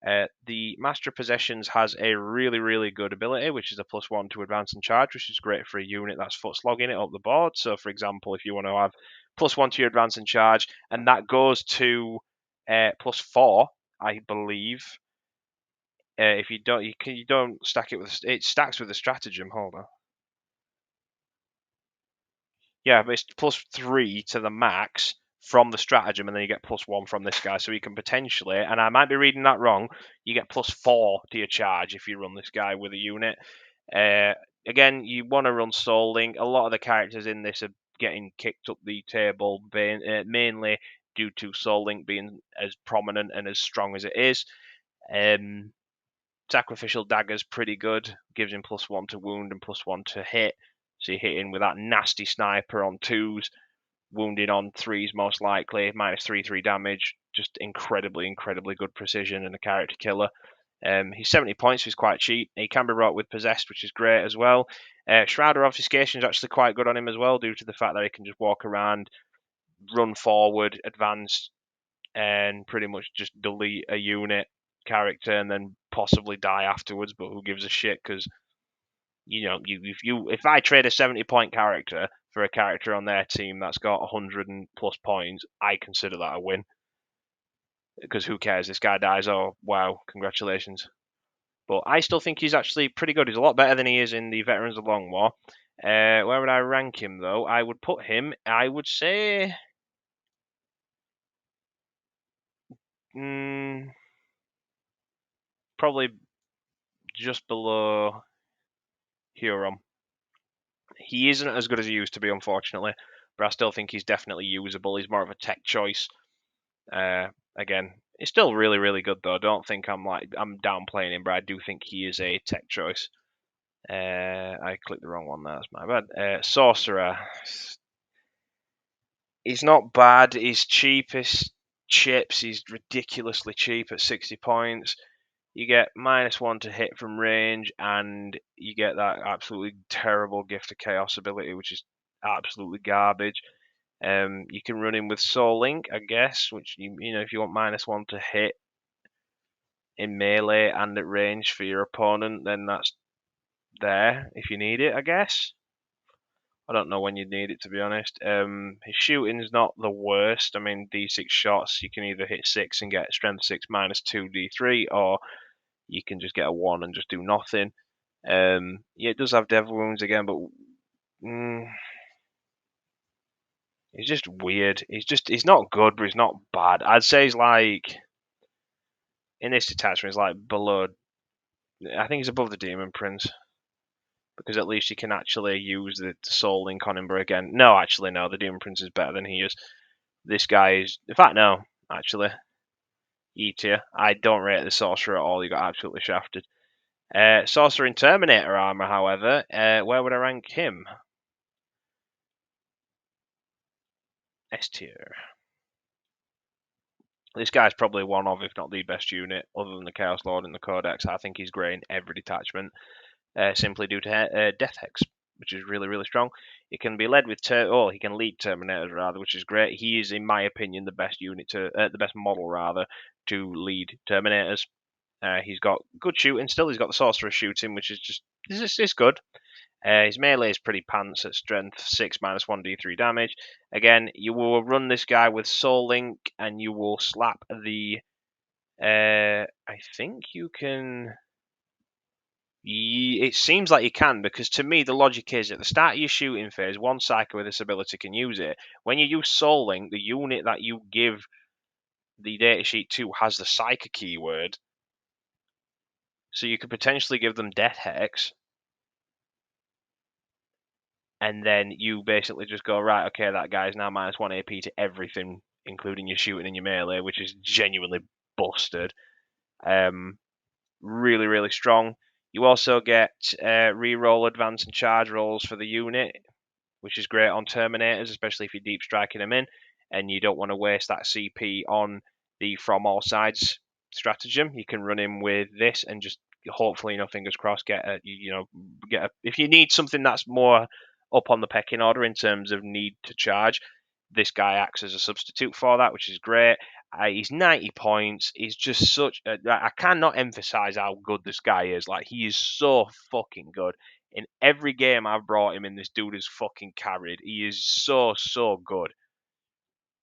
The Master of Possessions has a really good ability, which is a +1 to advance and charge, which is great for a unit that's foot slogging it up the board. So, for example, if you want to have +1 to your advance and charge, and that goes to +4, I believe. If you don't stack it with it stacks with the stratagem. Hold on. Yeah, but it's +3 to the max from the stratagem, and then you get +1 from this guy. So you can potentially, and I might be reading that wrong, you get +4 to your charge if you run this guy with a unit. Again, you want to run Souling. A lot of the characters in this are getting kicked up the table, mainly due to Soul Link being as prominent and as strong as it is. Sacrificial Dagger's pretty good, gives him +1 to wound and +1 to hit. So you're hitting with that nasty sniper on 2s, wounded on 3s most likely, -3/3 damage. Just incredibly, incredibly good precision and a character killer. He's 70 points, so he's quite cheap. He can be brought with Possessed, which is great as well. Shroud of Obfuscation is actually quite good on him as well, due to the fact that he can just walk around, run forward, advance, and pretty much just delete a unit character and then possibly die afterwards. But who gives a shit? Because if I trade a 70-point character for a character on their team that's got 100 and plus points, I consider that a win. Because who cares? This guy dies. Oh wow, congratulations. But I still think he's actually pretty good. He's a lot better than he is in the Veterans of Long War. Where would I rank him, though? I would put him, I would say... probably just below Huron. He isn't as good as he used to be, unfortunately. But I still think he's definitely usable. He's more of a tech choice. Again, he's still really, really good, though. Don't think I'm downplaying him, but I do think he is a tech choice. I clicked the wrong one there, that's my bad. Sorcerer. He's not bad. He's cheapest chips. He's ridiculously cheap at 60 points. You get -1 to hit from range, and you get that absolutely terrible Gift of Chaos ability, which is absolutely garbage. You can run him with Soul Link, I guess, which if you want -1 to hit in melee and at range for your opponent, then that's there if you need it, I guess. I don't know when you'd need it, to be honest. His shooting's not the worst. I mean, D6 shots, you can either hit 6 and get strength 6 -2 D3, or you can just get a 1 and just do nothing. Yeah, it does have Devil Wounds again, but he's just weird. He's not good, but he's not bad. I'd say he's like, in this detachment, he's like below, I think he's above the Demon Prince. Because at least you can actually use the Soul Link on him again. No, actually, no. The Demon Prince is better than he is. This guy is... In fact, no. Actually. E tier. I don't rate the Sorcerer at all. He got absolutely shafted. Sorcerer in Terminator armor, however. Where would I rank him? S tier. This guy's probably one of, if not the best unit, other than the Chaos Lord in the Codex. I think he's great in every detachment. Simply due to Death Hex, which is really, really strong. It can be led with he can lead Terminators rather, which is great. He is, in my opinion, the best unit the best model rather to lead Terminators. He's got good shooting. Still, he's got the Sorcerer shooting, which is just good. His melee is pretty pants at strength 6 -1 D3 damage. Again, you will run this guy with Soul Link, and you will slap the. I think you can. It seems like you can, because to me the logic is at the start of your shooting phase, one Psycho with this ability can use it. When you use Soul Link, the unit that you give the datasheet to has the Psycho keyword, so you could potentially give them Death Hex, and then you basically just go, right, okay, that guy's now -1 AP to everything, including your shooting and your melee, which is genuinely busted. Really, really strong. You also get reroll advance and charge rolls for the unit, which is great on Terminators, especially if you're deep striking them in, and you don't want to waste that CP on the From All Sides stratagem. You can run in with this and just hopefully, fingers crossed, if you need something that's more up on the pecking order in terms of need to charge, this guy acts as a substitute for that, which is great. He's 90 points. He's just I cannot emphasize how good this guy is. Like, he is so fucking good. In every game I've brought him in, this dude is fucking carried. He is so, so good.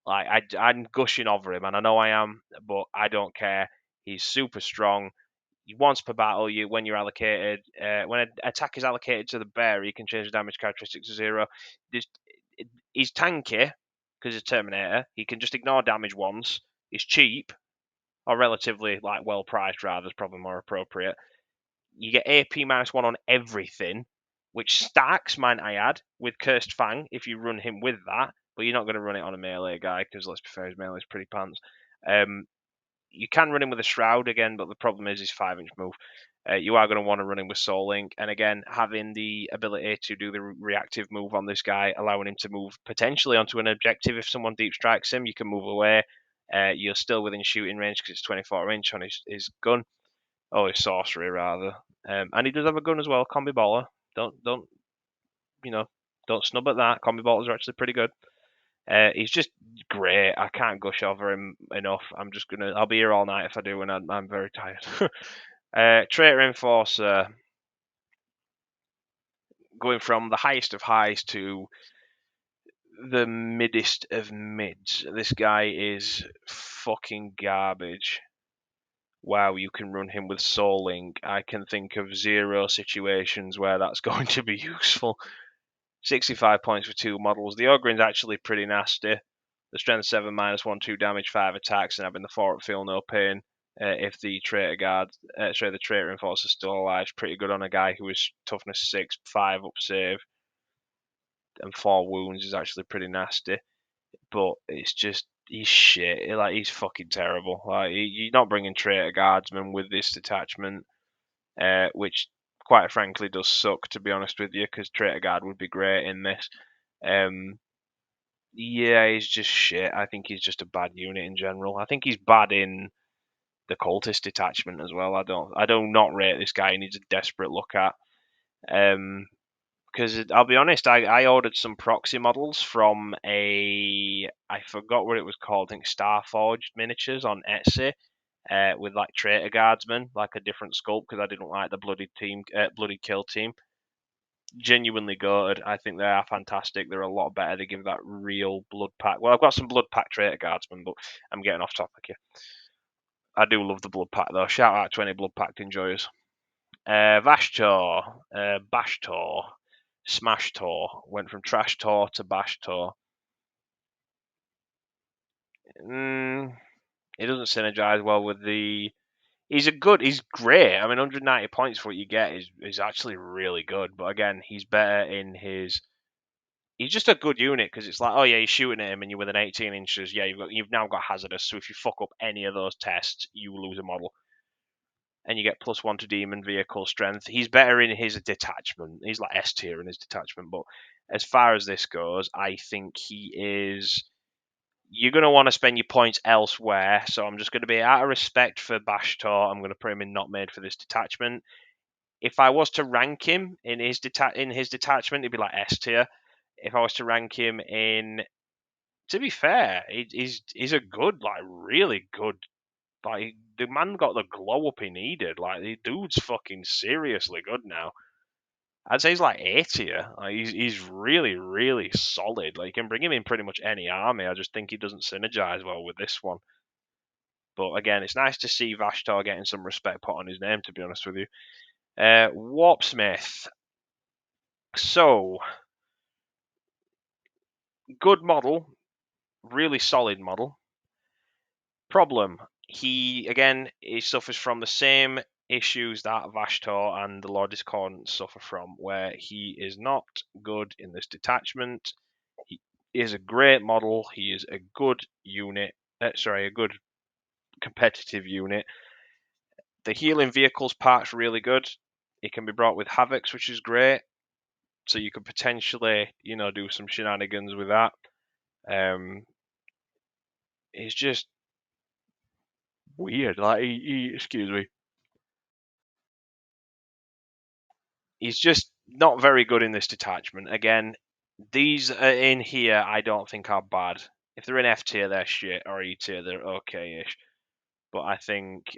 Like, I'm gushing over him, and I know I am, but I don't care. He's super strong. Once per battle, when you're allocated, when an attack is allocated to the bear, you can change the damage characteristic to 0. He's tanky, because he's a Terminator. He can just ignore damage once. He's cheap, or relatively well priced rather, is probably more appropriate. You get AP -1 on everything, which stacks, might I add, with Cursed Fang if you run him with that. but you're not going to run it on a melee guy because, let's be fair, his melee is pretty pants. You can run him with a Shroud again, but the problem is his 5-inch move. You are going to want to run him with Soul Link, and again, having the ability to do the reactive move on this guy, allowing him to move potentially onto an objective if someone deep strikes him, you can move away. You're still within shooting range because it's 24-inch on his gun. Oh, his Sorcerer rather. And he does have a gun as well, Combi Baller. Don't snub at that. Combi Ballers are actually pretty good. He's just great. I can't gush over him enough. I'll be here all night if I do, and I'm very tired. Traitor Enforcer, going from the highest of highs to the middest of mids. This guy is fucking garbage. Wow, you can run him with Soul Link. I can think of 0 situations where that's going to be useful. 65 points for 2 models. The Ogren's actually pretty nasty. The strength 7 -1/2 damage, 5 attacks, and having the 4 up feel no pain. If the traitor the traitor enforcer is still alive, it's pretty good on a guy who is toughness 6, 5 up save, and 4 wounds is actually pretty nasty. But it's just he's shit. Like, he's fucking terrible. Like, you're not bringing traitor guardsmen with this detachment, which quite frankly does suck, to be honest with you, because traitor guard would be great in this. Yeah, he's just shit. I think he's just a bad unit in general. I think he's bad in the Cultist detachment as well. I do not rate this guy. He needs a desperate look at. Because I'll be honest, I ordered some proxy models from I forgot what it was called. I think Starforged miniatures on Etsy. With like traitor guardsmen, like a different sculpt, because I didn't like the bloody kill team. Genuinely good. I think they are fantastic. They're a lot better. They give that real blood pack. Well, I've got some blood pack traitor guardsmen, but I'm getting off topic here. I do love the blood pack though. Shout out to any blood pack enjoyers. Vashtor, Bashtor, Smashtor went from Trash Tor to Bashtor. It doesn't synergize well with the. He's great. I mean, 190 points for what you get is actually really good. But again, he's better in his. He's just a good unit because it's like, oh yeah, you're shooting at him and you're within 18 inches. Yeah, you've now got hazardous. So if you fuck up any of those tests, you lose a model, and you get +1 to demon vehicle strength. He's better in his detachment. He's like S tier in his detachment. But as far as this goes, I think he is. You're going to want to spend your points elsewhere. So I'm just going to be, out of respect for Bashtor, I'm going to put him in not made for this detachment. If I was to rank him in his detachment, it'd be like S tier. If I was to rank him in, to be fair, he's a good, like, really good. Like, the man got the glow up he needed. Like, the dude's fucking seriously good now. I'd say he's like A tier. Like, he's really, really solid. Like, you can bring him in pretty much any army. I just think he doesn't synergize well with this one. But again, it's nice to see Vashtor getting some respect put on his name, to be honest with you. Warpsmith. So, good model. Really solid model. Problem. He suffers from the same issues that Vashtor and the Lord Discordant suffer from, where he is not good in this detachment. He is a great model. He is a good unit. A good competitive unit. The healing vehicles part's really good. It can be brought with Havocs, which is great. So you could potentially, do some shenanigans with that. It's just weird. Like, excuse me. He's just not very good in this detachment. Again, these in here I don't think are bad. If they're in F tier, they're shit, or E tier, they're okay-ish. But I think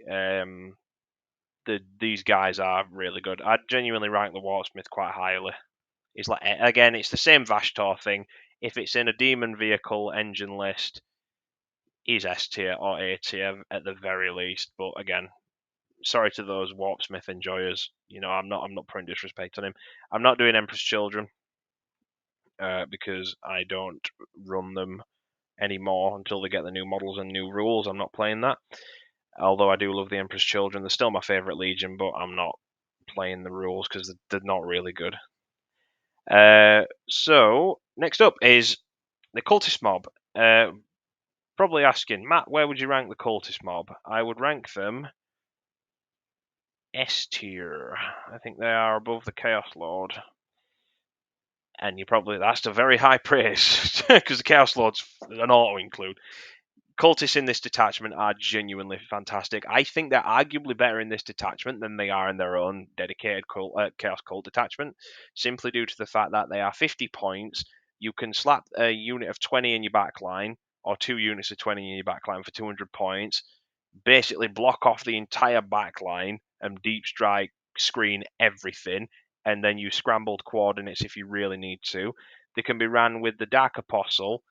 these guys are really good. I genuinely rank the Warpsmith quite highly. It's like, again, it's the same Vashtor thing. If it's in a demon vehicle engine list, he's S tier or A tier at the very least. But again, sorry to those Warpsmith enjoyers. I'm not putting disrespect on him. I'm not doing Emperor's Children because I don't run them anymore until they get the new models and new rules. I'm not playing that. Although I do love the Emperor's Children. They're still my favourite Legion, but I'm not playing the rules because they're not really good. So next up is The Cultist mob. Probably asking, Matt, where would you rank the Cultist mob? I would rank them S tier. I think they are above the Chaos Lord. And that's a very high praise because the Chaos Lord's an auto include. Cultists in this detachment are genuinely fantastic. I think they're arguably better in this detachment than they are in their own dedicated Chaos Cult detachment, simply due to the fact that they are 50 points. You can slap a unit of 20 in your backline, or 2 units of 20 in your backline for 200 points, basically block off the entire backline and deep strike, screen everything, and then use scrambled coordinates if you really need to. They can be ran with the Dark Apostle,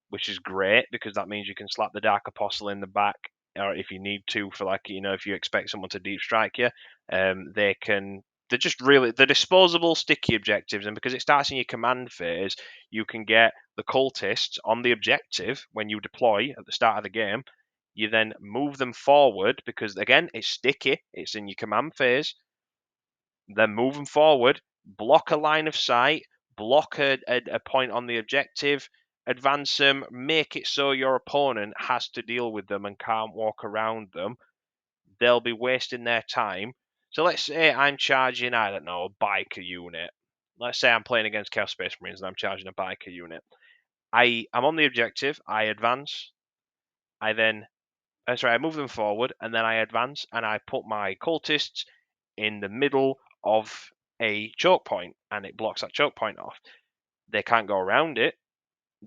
which is great because that means you can slap the Dark Apostle in the back, or if you need to, for if you expect someone to deep strike you, they're just really they're disposable sticky objectives, and because it starts in your command phase, you can get the cultists on the objective when you deploy at the start of the game. You then move them forward because again it's sticky, it's in your command phase. Then move them forward, block a line of sight, block a point on the objective, advance them, make it so your opponent has to deal with them and can't walk around them. They'll be wasting their time. So let's say I'm charging, I don't know, a biker unit. Let's say I'm playing against Chaos Space Marines and I'm charging a biker unit. I'm on the objective, I advance, I move them forward, and then I advance and I put my cultists in the middle of a choke point, and it blocks that choke point off. They can't go around it.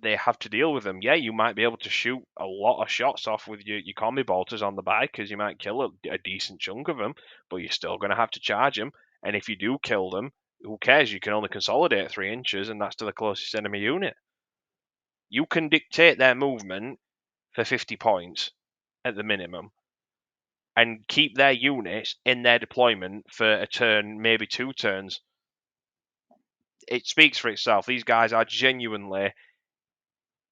They have to deal with them. Yeah, you might be able to shoot a lot of shots off with your combi bolters on the back, because you might kill a decent chunk of them, but you're still going to have to charge them. And if you do kill them, who cares? You can only consolidate 3 inches, and that's to the closest enemy unit. You can dictate their movement for 50 points at the minimum, and keep their units in their deployment for a turn, maybe 2 turns. It speaks for itself. These guys are genuinely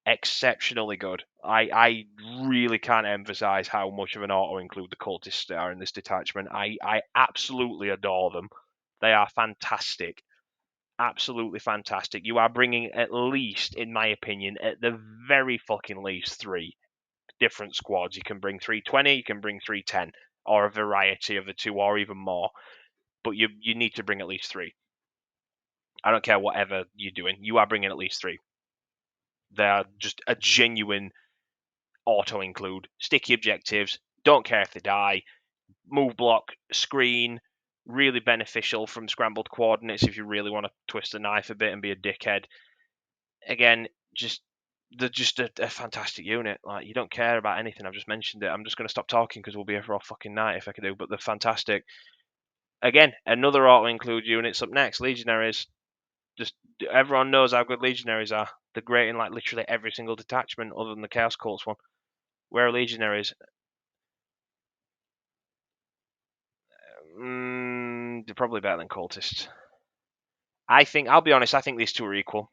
exceptionally good. I really can't emphasize how much of an auto include the cultists are in this detachment. I absolutely adore them. They are fantastic. Absolutely fantastic. You are bringing at least, in my opinion, at the very fucking least 3 different squads. You can bring 320, you can bring 310, or a variety of the 2, or even more. But you need to bring at least 3. I don't care whatever you're doing. You are bringing at least 3. They're just a genuine auto include. Sticky objectives. Don't care if they die. Move block, screen. Really beneficial from scrambled coordinates if you really want to twist the knife a bit and be a dickhead. Again, they're just a fantastic unit. Like, you don't care about anything. I've just mentioned it. I'm just going to stop talking because we'll be here for all fucking night if I can do. But they're fantastic. Again, another auto include units up next. Legionaries. Just everyone knows how good Legionaries are. They're great in like literally every single detachment other than the Chaos Cults one. Where are Legionaries? They're probably better than Cultists. I'll be honest, I think these two are equal.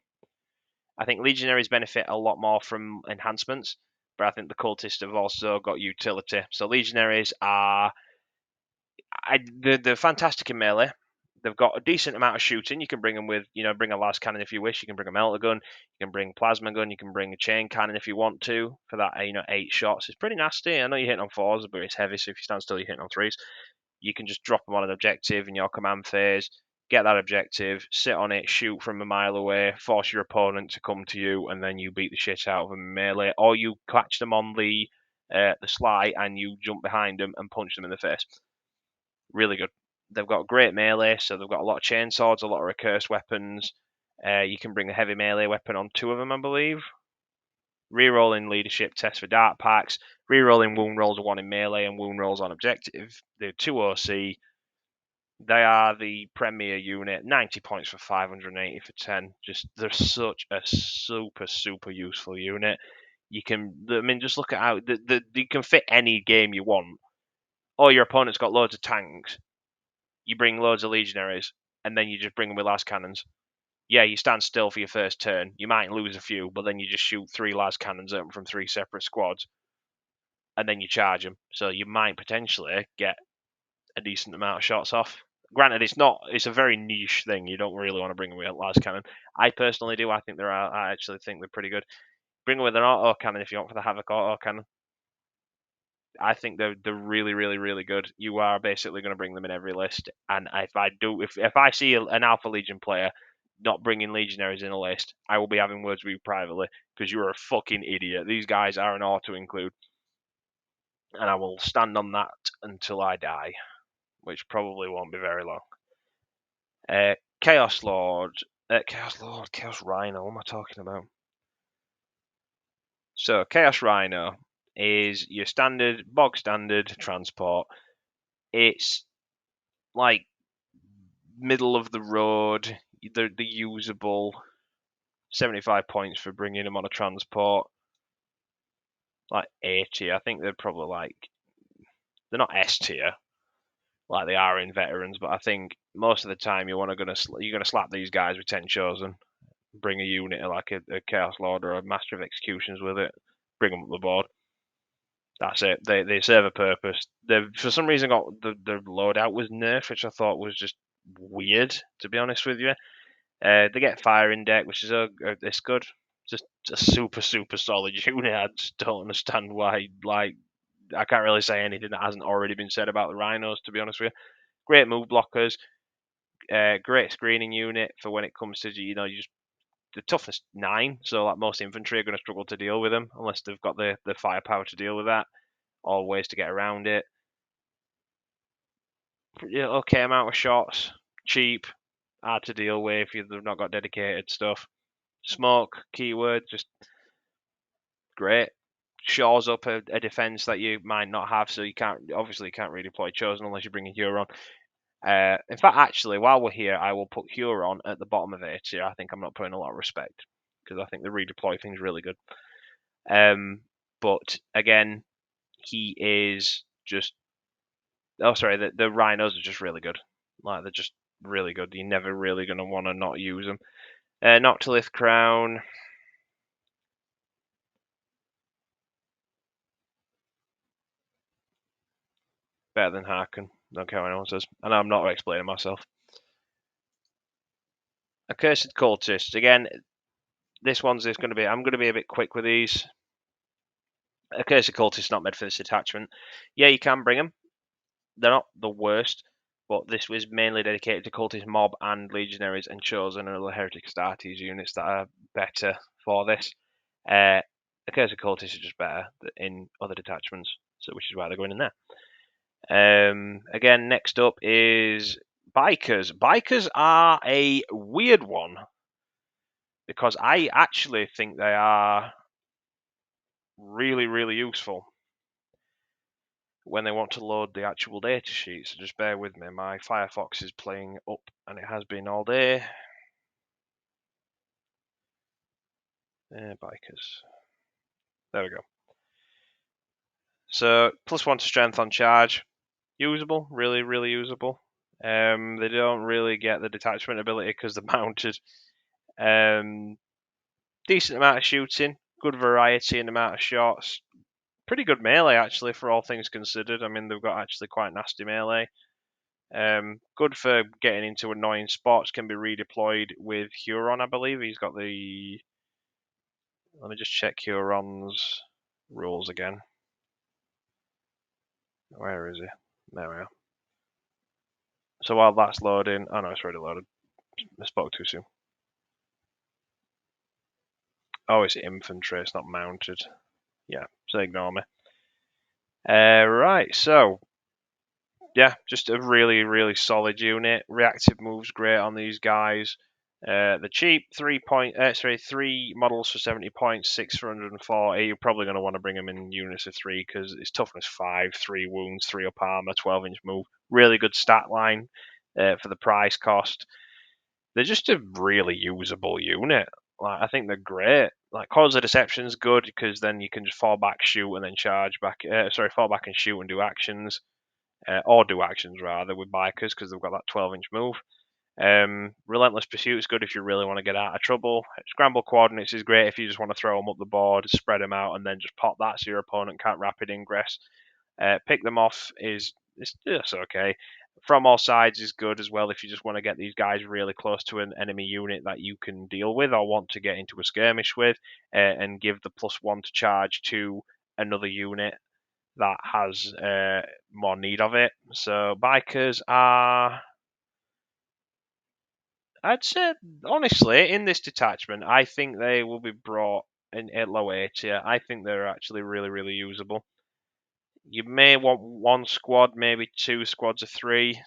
I think Legionaries benefit a lot more from enhancements, but I think the Cultists have also got utility. So Legionaries are they're fantastic in melee. They've got a decent amount of shooting. You can bring them with, bring a las cannon if you wish. You can bring a melter gun. You can bring plasma gun. You can bring a chain cannon if you want to for that, 8 shots. It's pretty nasty. I know you're hitting on 4s, but it's heavy, so if you stand still, you're hitting on 3s. You can just drop them on an objective in your command phase, get that objective, sit on it, shoot from a mile away, force your opponent to come to you, and then you beat the shit out of them in melee, or you catch them on the sly and you jump behind them and punch them in the face. Really good. They've got great melee, so they've got a lot of chainswords, a lot of recurse weapons. You can bring a heavy melee weapon on 2 of them, I believe. Rerolling leadership tests for dart packs, rerolling wound rolls 1 in melee and wound rolls on objective. They're 2 OC. They are the premier unit. 90 points for 580 for 10. They're such a super useful unit. Just look at how you can fit any game you want. Oh, your opponent's got loads of tanks. You bring loads of legionaries, and then you just bring them with las cannons. Yeah, you stand still for your first turn. You might lose a few, but then you just shoot 3 las cannons at them from 3 separate squads, and then you charge them. So you might potentially get a decent amount of shots off. Granted, it's a very niche thing. You don't really want to bring them with las cannon. I personally do. I actually think they're pretty good. Bring them with an auto cannon if you want for the Havoc auto cannon. I think they're really, really, really good. You are basically going to bring them in every list, and if I see an Alpha Legion player not bringing Legionaries in a list, I will be having words with you privately because you're a fucking idiot. These guys are an auto include, and I will stand on that until I die, which probably won't be very long. Chaos Rhino. What am I talking about? So Chaos Rhino is your bog standard transport. It's like middle of the road. They're usable. 75 points for bringing them on a transport. Like A tier. I think they're probably like, they're not S tier like they are in veterans, but I think most of the time you're gonna slap these guys with 10 chosen, bring a unit like a Chaos Lord or a Master of Executions with it, bring them up the board. That's it. They serve a purpose. They've for some reason got the loadout was nerfed, which I thought was just weird, to be honest with you. They get fire index, which is it's good. Just a super solid unit. I just don't understand why. Like, I can't really say anything that hasn't already been said about the Rhinos, to be honest with you. Great move blockers, great screening unit for when it comes to just the toughness 9. So like most infantry are going to struggle to deal with them unless they've got the firepower to deal with that, or ways to get around it. Okay amount of shots, cheap, hard to deal with if you've not got dedicated stuff. Smoke keyword, just great. Shores up a defense that you might not have, so you can't redeploy chosen unless you bring a Huron. In fact, actually, while we're here, I will put Huron at the bottom of A tier. I think I'm not putting a lot of respect because I think the redeploy thing's really good. But again, he is just. Oh, sorry, the Rhinos are just really good. Like, they're just really good. You're never really going to want to not use them. Noctilith Crown. Better than Harken. Don't care what anyone says. And I'm not explaining myself. Accursed Cultist. Again, this one's going to be. I'm going to be a bit quick with these. Accursed Cultist not made for this attachment. Yeah, you can bring them. They're not the worst, but this was mainly dedicated to Cultist Mob and Legionaries and Chosen and other Heretic Astartes units that are better for this. Accursed Cultist are just better in other detachments, so which is why they're going in there. Again, next up is Bikers. Bikers are a weird one because I actually think they are really, really useful when they want to load the actual data sheet. So just bear with me. My Firefox is playing up, and it has been all day. Bikers. There we go. So +1 to strength on charge. Usable, really, really usable. They don't really get the detachment ability because they're mounted. Decent amount of shooting, good variety in the amount of shots. Pretty good melee actually for all things considered. I mean, they've got actually quite nasty melee. Good for getting into annoying spots. Can be redeployed with Huron, I believe. He's got the. Let me just check Huron's rules again. Where is he? There we are. So while that's loading, oh no, it's already loaded. I spoke too soon. Oh, it's infantry. It's not mounted. Yeah, so ignore me. Right, so yeah, just a really, really solid unit. Reactive moves great on these guys. The cheap 3 models for 70 points, 6 for 140. You're probably going to want to bring them in units of 3 because it's toughness 5, 3 wounds, 3 up armor, 12-inch move. Really good stat line for the price cost. They're just a really usable unit. Like, I think they're great. Like, Cause of Deception's good because then you can just fall back, shoot, and then charge back. Fall back and shoot and do actions. Or do actions rather with Bikers because they've got that 12-inch move. Relentless Pursuit is good if you really want to get out of trouble. Scramble Coordinates is great if you just want to throw them up the board, spread them out, and then just pop that so your opponent can't rapid ingress. Pick them off is okay. from all sides is good as well if you just want to get these guys really close to an enemy unit that you can deal with or want to get into a skirmish with, and give the +1 to charge to another unit that has more need of it. So bikers are, I'd say, honestly, in this detachment, I think they will be brought in at low A tier. I think they're actually really, really usable. You may want one squad, maybe 2 squads of 3,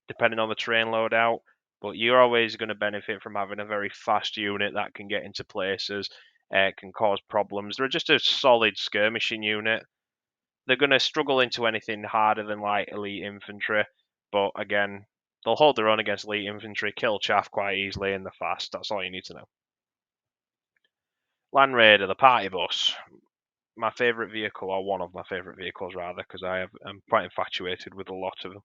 depending on the terrain loadout, but you're always going to benefit from having a very fast unit that can get into places, can cause problems. They're just a solid skirmishing unit. They're going to struggle into anything harder than like elite infantry, but again, they'll hold their own against elite infantry, kill chaff quite easily, and they're fast. That's all you need to know. Land Raider, the party bus. My favourite vehicle, or one of my favourite vehicles rather, because I'm quite infatuated with a lot of them.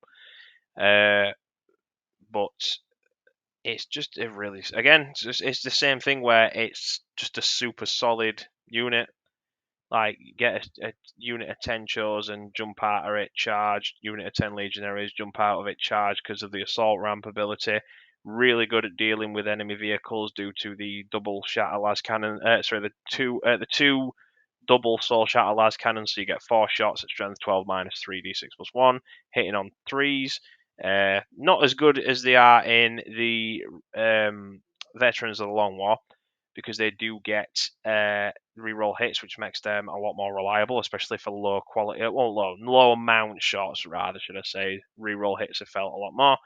But it's just a really, again, it's the same thing where it's just a super solid unit. Like, get a unit of 10 shows and jump out of it charged. Unit of 10 legionaries, jump out of it charged because of the assault ramp ability. Really good at dealing with enemy vehicles due to the double shatter las cannon. The two double soul shatter las cannons. So you get 4 shots at strength 12 minus 3d6+1, hitting on 3s. Not as good as they are in the Veterans of the Long War, because they do get reroll hits, which makes them a lot more reliable, especially for low quality, low amount shots, rather, should I say. Reroll hits have felt a lot more.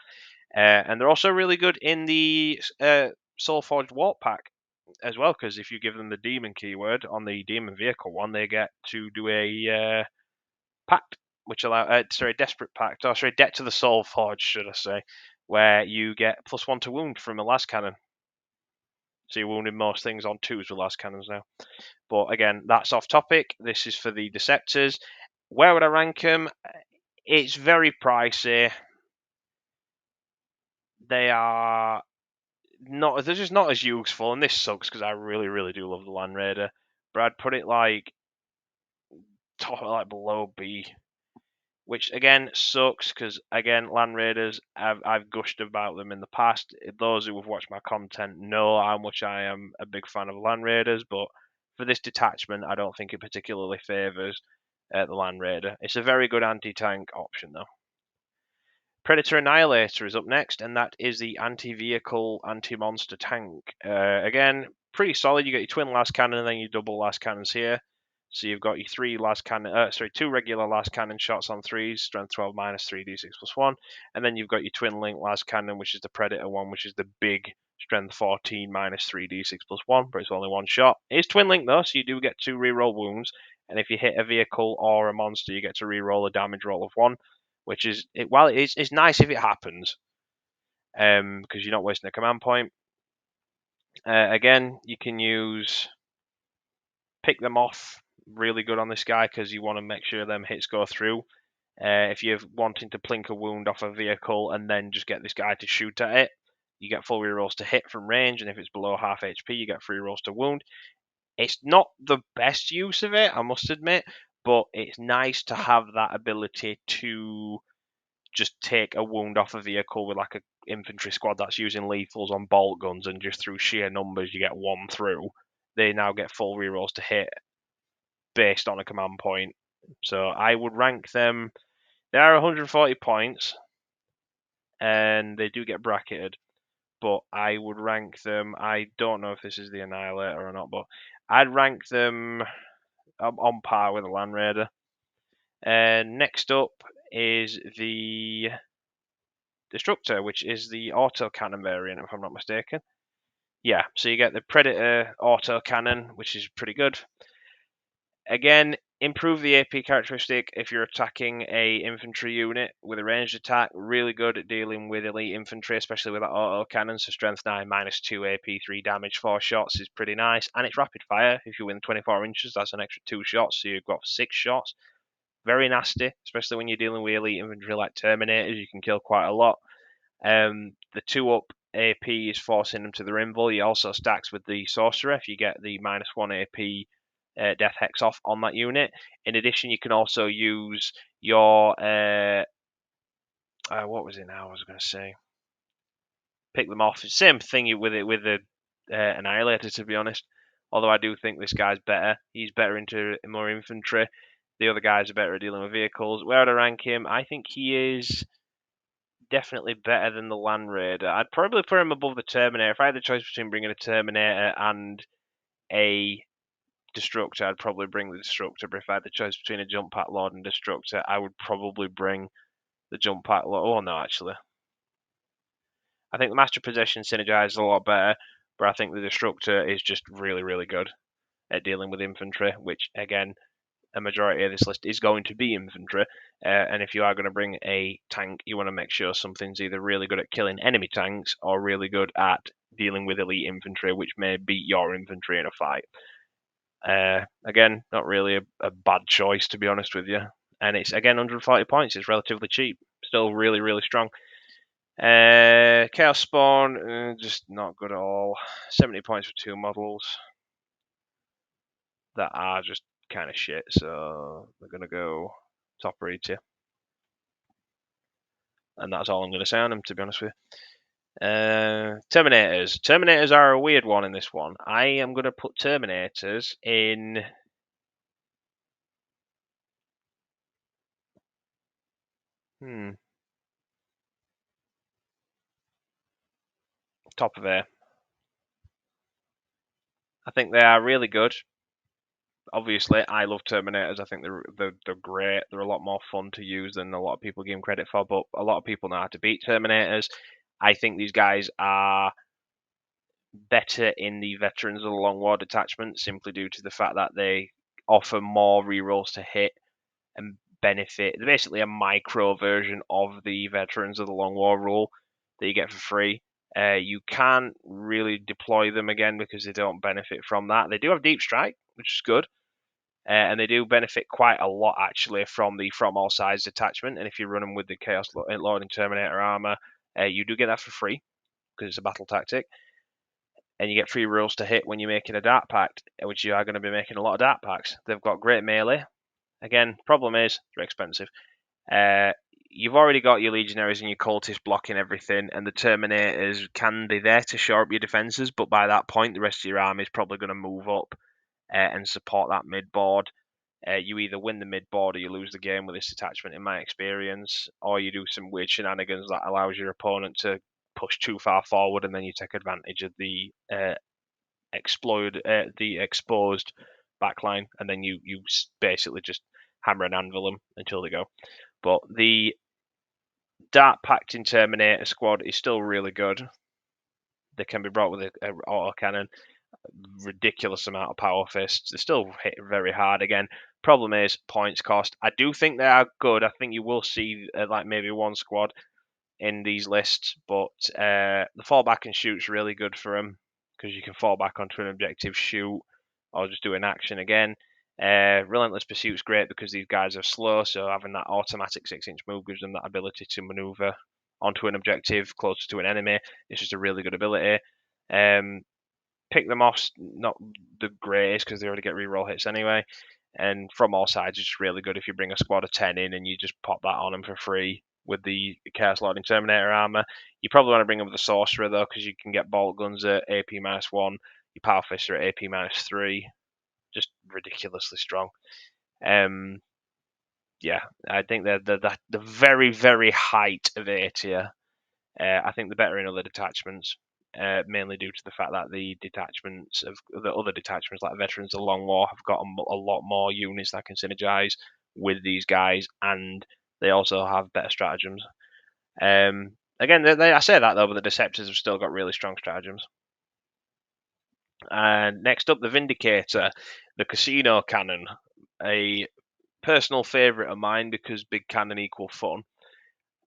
And they're also really good in the Soulforged Warp Pack as well, because if you give them the demon keyword on the demon vehicle one, they get to do a pact, which desperate pact, debt to the soul forge, should I say, where you get +1 to wound from a las cannon. So you're wounding most things on 2s with las cannons now. But again, that's off topic. This is for the Deceptors. Where would I rank them? It's very pricey. They're just not as useful, and this sucks because I really, really do love the Land Raider. But I'd put it like below B, which again sucks because again, Land Raiders, I've gushed about them in the past. Those who have watched my content know how much I am a big fan of Land Raiders, but for this detachment, I don't think it particularly favours the Land Raider. It's a very good anti-tank option though. Predator Annihilator is up next, and that is the anti-vehicle, anti-monster tank. Again, pretty solid. You get your twin las cannon and then your double las cannons here. So you've got your 2 regular las cannon shots on 3s, strength 12 minus 3d6+1, and then you've got your twin link las cannon, which is the Predator one, which is the big strength 14 minus 3d6+1, but it's only 1 shot. It is twin link though, so you do get 2 reroll wounds, and if you hit a vehicle or a monster, you get to reroll a damage roll of 1, which is, while it's nice if it happens, because you're not wasting a command point. Again, you can use pick them off, really good on this guy because you want to make sure them hits go through. If you're wanting to plink a wound off a vehicle and then just get this guy to shoot at it, you get full rerolls to hit from range, and if it's below half HP, you get 3 rolls to wound. It's not the best use of it, I must admit, but it's nice to have that ability to just take a wound off a vehicle with like an infantry squad that's using lethals on bolt guns, and just through sheer numbers you get 1 through. They now get full rerolls to hit based on a command point. So I would rank them. They are 140 points, and they do get bracketed, but I would rank them. I don't know if this is the Annihilator or not, but I'd rank them on par with the Land Raider. And next up is the Destructor, which is the auto cannon variant, if I'm not mistaken. Yeah, so you get the Predator auto cannon, which is pretty good. Again, improve the AP characteristic if you're attacking a infantry unit with a ranged attack. Really good at dealing with elite infantry, especially with that auto cannon. So strength 9 minus 2 AP, 3 damage, 4 shots is pretty nice. And it's rapid fire. If you win 24 inches, that's an extra 2 shots. So you've got 6 shots. Very nasty, especially when you're dealing with elite infantry like Terminators. You can kill quite a lot. The 2-up AP is forcing them to the invul. He also stacks with the Sorcerer if you get the -1 AP Death Hex off on that unit. In addition, you can also use your What was it now? I was going to say pick them off. Same thing with the Annihilator, to be honest. Although I do think this guy's better. He's better into more infantry. The other guys are better at dealing with vehicles. Where would I rank him? I think he is definitely better than the Land Raider. I'd probably put him above the Terminator. If I had the choice between bringing a Terminator and a Destructor, I'd probably bring the Destructor. But if I had the choice between a Jump Pack Lord and Destructor, I would probably bring the Jump Pack Lord. Oh, no, actually. I think the Master Possession synergizes a lot better, but I think the Destructor is just really, really good at dealing with infantry, which, again, a majority of this list is going to be infantry. And if you are going to bring a tank, you want to make sure something's either really good at killing enemy tanks or really good at dealing with elite infantry, which may beat your infantry in a fight. Again, not really a bad choice, to be honest with you. And it's, again, 140 points. It's relatively cheap. Still really, really strong. Chaos Spawn, just not good at all. 70 points for 2 models that are just kind of shit, so we're going to go top raid tier. And that's all I'm going to say on them, to be honest with you. Terminators. Terminators are a weird one in this one. I am going to put Terminators in... top of there. I think they are really good. Obviously, I love Terminators. I think they're great. They're a lot more fun to use than a lot of people give them credit for, but a lot of people know how to beat Terminators. I think these guys are better in the Veterans of the Long War detachment simply due to the fact that they offer more rerolls to hit and benefit. They're basically a micro version of the Veterans of the Long War rule that you get for free. You can't really deploy them again because they don't benefit from that. They do have Deep Strike, which is good. And they do benefit quite a lot actually from the From All Sides detachment. And if you run them with the Chaos Lord and Terminator armor, you do get that for free because it's a battle tactic. And you get free rules to hit when you're making a dart pack, which you are going to be making a lot of dart packs. They've got great melee. Again, problem is they're expensive. You've already got your Legionaries and your Cultists blocking everything, and the Terminators can be there to shore up your defences, but by that point, the rest of your army is probably going to move up and support that mid board. You either win the mid board or you lose the game with this attachment, in my experience, or you do some weird shenanigans that allows your opponent to push too far forward, and then you take advantage of the exposed backline, and then you basically just hammer and anvil them until they go. But the Dart Packed in Terminator squad is still really good. They can be brought with an autocannon, ridiculous amount of power fists. They still hit very hard. Again, problem is points cost. I do think they are good. I think you will see like maybe one squad in these lists, but the fallback and shoot's really good for them because you can fall back onto an objective, shoot, or just do an action again. Relentless Pursuit's great because these guys are slow, so having that automatic 6-inch move gives them that ability to maneuver onto an objective closer to an enemy. It's just a really good ability. Pick them off, not the greatest because they already get reroll hits anyway. And From All Sides, it's just really good if you bring a squad of 10 in and you just pop that on them for free with the Chaos Lord and Terminator armor. You probably want to bring them with the Sorcerer though, because you can get bolt guns at AP -1, your Power Fists are at AP -3. Just ridiculously strong. Yeah, I think they're the very, very height of A tier. I think they're better in other detachments, mainly due to the fact that the detachments of the other detachments, like Veterans of the Long War, have got a lot more units that can synergize with these guys, and they also have better stratagems. Again, I say that though, but the Deceptors have still got really strong stratagems. And next up, the Vindicator, the Casino Cannon, a personal favourite of mine because big cannon equal fun.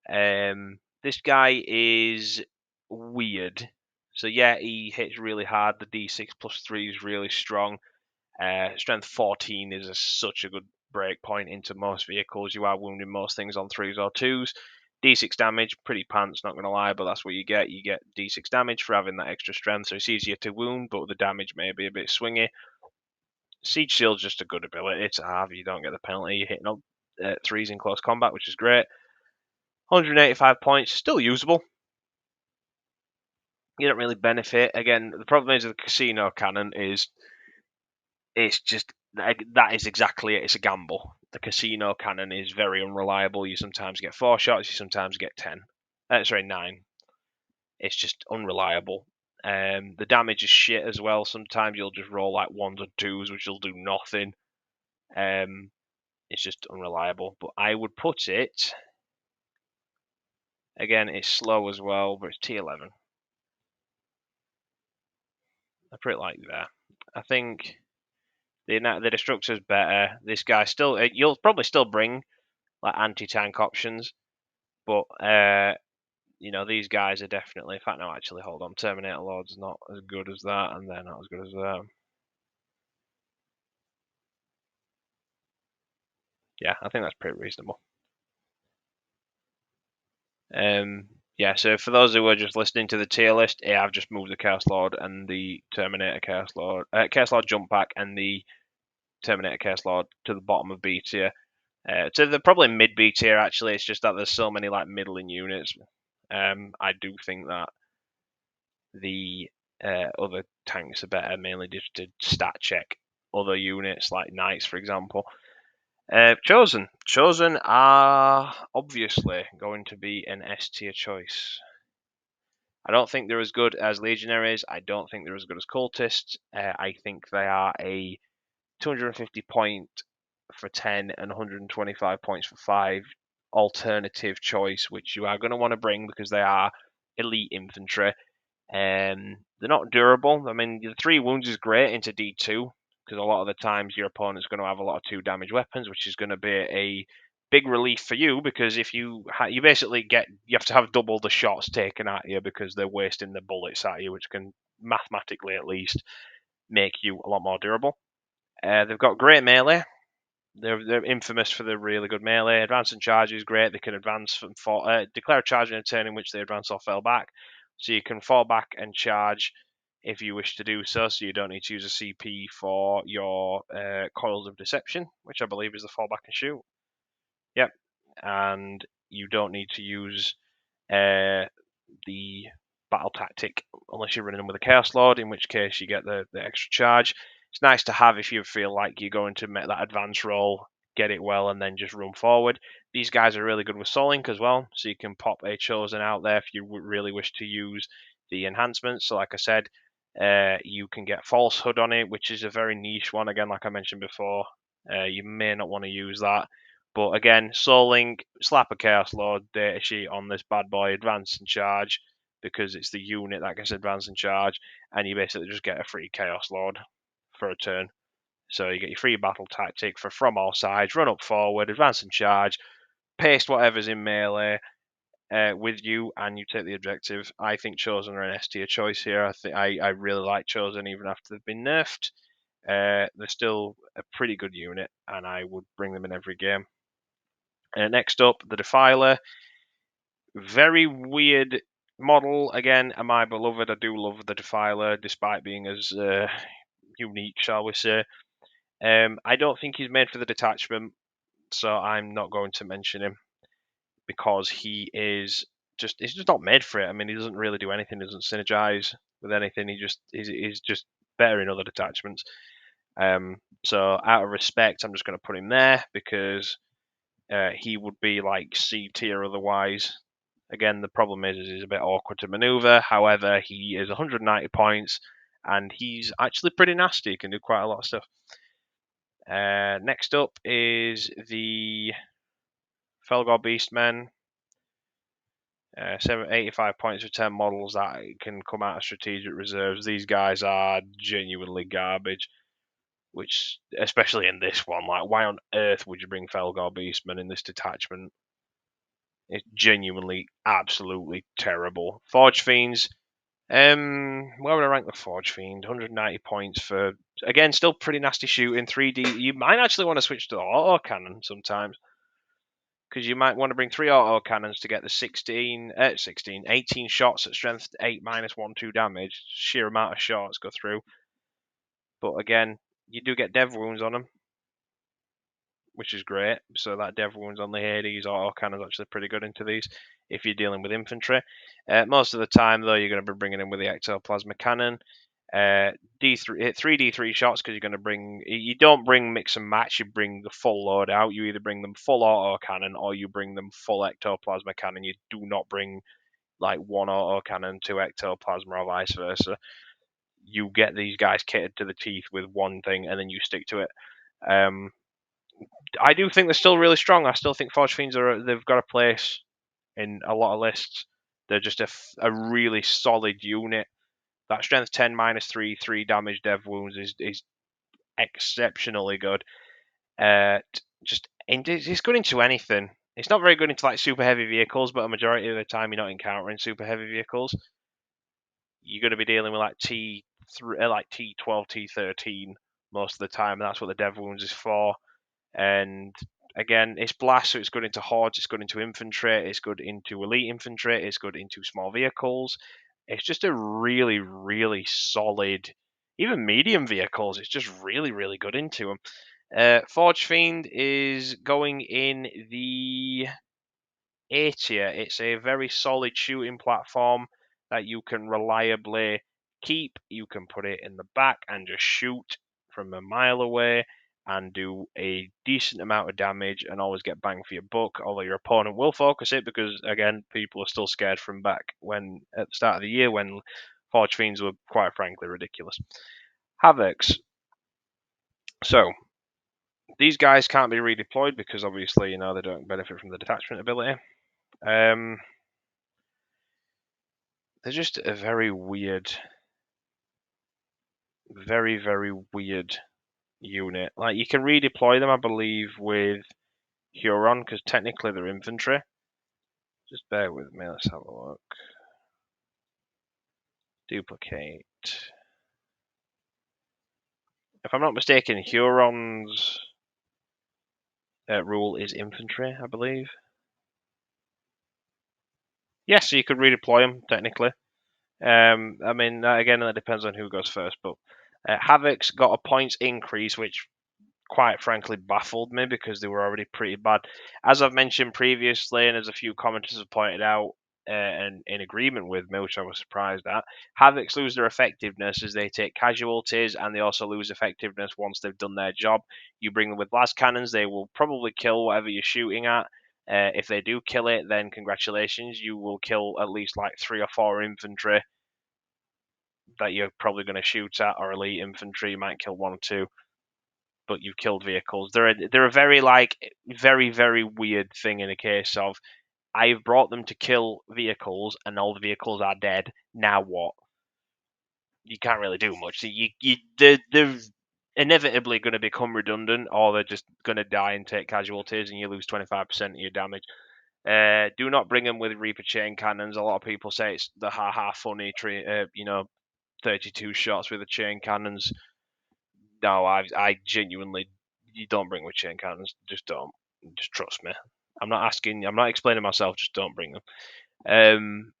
This guy is weird. So yeah, he hits really hard. The D6 +3 is really strong. Strength 14 is such a good break point into most vehicles. You are wounding most things on 3s or 2s. D6 damage, pretty pants, not going to lie, but that's what you get. You get D6 damage for having that extra strength, so it's easier to wound, but the damage may be a bit swingy. Siege Shield's just a good ability to have. You don't get the penalty. You're hitting up 3s in close combat, which is great. 185 points, still usable. You don't really benefit. Again, the problem is with the casino cannon is it's just that is exactly it. It's a gamble. The casino cannon is very unreliable. You sometimes get 4 shots, you sometimes get 10. Sorry, 9. It's just unreliable. The damage is shit as well. Sometimes you'll just roll like 1s or 2s, which will do nothing. It's just unreliable. But I would put it. Again, it's slow as well, but it's T11. I put it like there. I think the Destructor's better. This guy still, you'll probably still bring like anti-tank options, but you know, these guys are definitely. In fact, no, actually, hold on. Terminator Lord's not as good as that, and they're not as good as that. Yeah, I think that's pretty reasonable. Yeah, so for those who are just listening to the tier list, yeah, I've just moved the Chaos Lord and the Terminator Chaos Lord jump pack and the Terminator Chaos Lord to the bottom of B tier. So they're probably mid B tier actually. It's just that there's so many like middling units. I do think that the other tanks are better, mainly just to stat check other units like knights, for example. Chosen are obviously going to be an S tier choice. I don't think they're as good as Legionaries. I don't think they're as good as Cultists. I think they are a 250 point for 10 and 125 points for 5 alternative choice, which you are going to want to bring because they are elite infantry. They're not durable. I mean, the 3 wounds is great into D2 because a lot of the times your opponent's going to have a lot of 2 damage weapons, which is going to be a big relief for you because if you basically you have to have double the shots taken at you because they're wasting the bullets at you, which can mathematically at least make you a lot more durable. They've got great melee. They're infamous for the really good melee. Advance and charge is great. They can advance from declare a charge in a turn in which they advance or fell back. So you can fall back and charge if you wish to do so. So you don't need to use a CP for your coils of deception, which I believe is the fall back and shoot. Yep, and you don't need to use the battle tactic unless you're running them with a Chaos Lord, in which case you get the extra charge. It's nice to have if you feel like you're going to make that advance roll, get it well, and then just run forward. These guys are really good with Soul Link as well, so you can pop a Chosen out there if you really wish to use the enhancements. So like I said, you can get Falsehood on it, which is a very niche one, again, like I mentioned before. You may not want to use that. But again, Soul Link, slap a Chaos Lord data sheet on this bad boy, advance and charge, because it's the unit that gets advance and charge, and you basically just get a free Chaos Lord for a turn. So you get your free battle tactic for from all sides, run up forward, advance and charge, paste whatever's in melee with you, and you take the objective. I think Chosen are an S tier choice here. I really like Chosen even after they've been nerfed. They're still a pretty good unit, and I would bring them in every game. Next up, the Defiler. Very weird model. Again, am I beloved? I do love the Defiler, despite being as unique, shall we say. I don't think he's made for the detachment, so I'm not going to mention him because he's just not made for it. I mean, he doesn't really do anything. He doesn't synergize with anything. He's just better in other detachments. So out of respect, I'm just going to put him there because he would be like C tier otherwise. Again, the problem is he's a bit awkward to maneuver. However, he is 190 points and he's actually pretty nasty. He can do quite a lot of stuff. Next up is the Felgor Beastmen. 85 points for 10 models that can come out of strategic reserves. These guys are genuinely garbage. Which, especially in this one, like, why on earth would you bring Felgor Beastmen in this detachment? It's genuinely, absolutely terrible. Forge Fiends. Where would I rank the Forge Fiend? 190 points for, again, still pretty nasty shooting. 3D. You might actually want to switch to auto cannon sometimes. Because you might want to bring 3 auto cannons to get the 18 shots at strength 8 minus 1/2 damage. Sheer amount of shots go through. But again, you do get dev wounds on them, which is great. So that Dev Wounds on the Hades auto cannon is actually pretty good into these if you're dealing with infantry. Most of the time, though, you're going to be bringing in with the Ectoplasma Cannon. D3 3D3 shots because you're going to bring. You don't bring mix and match. You bring the full load out. You either bring them full auto cannon or you bring them full Ectoplasma Cannon. You do not bring like one auto cannon, two Ectoplasma, or vice versa. You get these guys kitted to the teeth with one thing and then you stick to it. I do think they're still really strong. I still think Forge Fiends they've got a place in a lot of lists. They're just a really solid unit. That strength 10 -3, 3 damage dev wounds is exceptionally good. It's good into anything. It's not very good into like super heavy vehicles, but a majority of the time you're not encountering super heavy vehicles. You're going to be dealing with like T3, like T12, T13 most of the time, and that's what the dev wounds is for. And again, it's blast, so it's good into hordes, it's good into infantry, it's good into elite infantry, it's good into small vehicles. It's just a really, really solid, even medium vehicles. It's just really, really good into them. Forge Fiend is going in the A tier. It's a very solid shooting platform that you can reliably keep. You can put it in the back and just shoot from a mile away and do a decent amount of damage and always get bang for your buck, although your opponent will focus it because, again, people are still scared from back when at the start of the year when Forge Fiends were quite frankly ridiculous. Havocs. So, these guys can't be redeployed because obviously, they don't benefit from the detachment ability. They're just a very weird, very, very weird unit. Like, you can redeploy them, I believe, with Huron, because technically they're infantry. Just bear with me, let's have a look. Duplicate. If I'm not mistaken, Huron's rule is infantry, I believe. Yes, so you could redeploy them, technically. I mean, again, that depends on who goes first, but Havoc's got a points increase, which quite frankly baffled me because they were already pretty bad. As I've mentioned previously, and as a few commenters have pointed out, and in agreement with me, which I was surprised at, Havocs lose their effectiveness as they take casualties, and they also lose effectiveness once they've done their job. You bring them with blast cannons, they will probably kill whatever you're shooting at. If they do kill it, then congratulations, you will kill at least like 3 or 4 infantry that you're probably going to shoot at, or elite infantry, you might kill 1 or 2. But you've killed vehicles. They're a very very, very weird thing in a case of I've brought them to kill vehicles and all the vehicles are dead. Now what? You can't really do much. They're inevitably going to become redundant, or they're just going to die and take casualties, and you lose 25% of your damage. Do not bring them with Reaper chain cannons. A lot of people say it's the funny, 32 shots with the chain cannons. No, I genuinely, you don't bring with chain cannons. Just don't. Just trust me. I'm not explaining myself. Just don't bring them.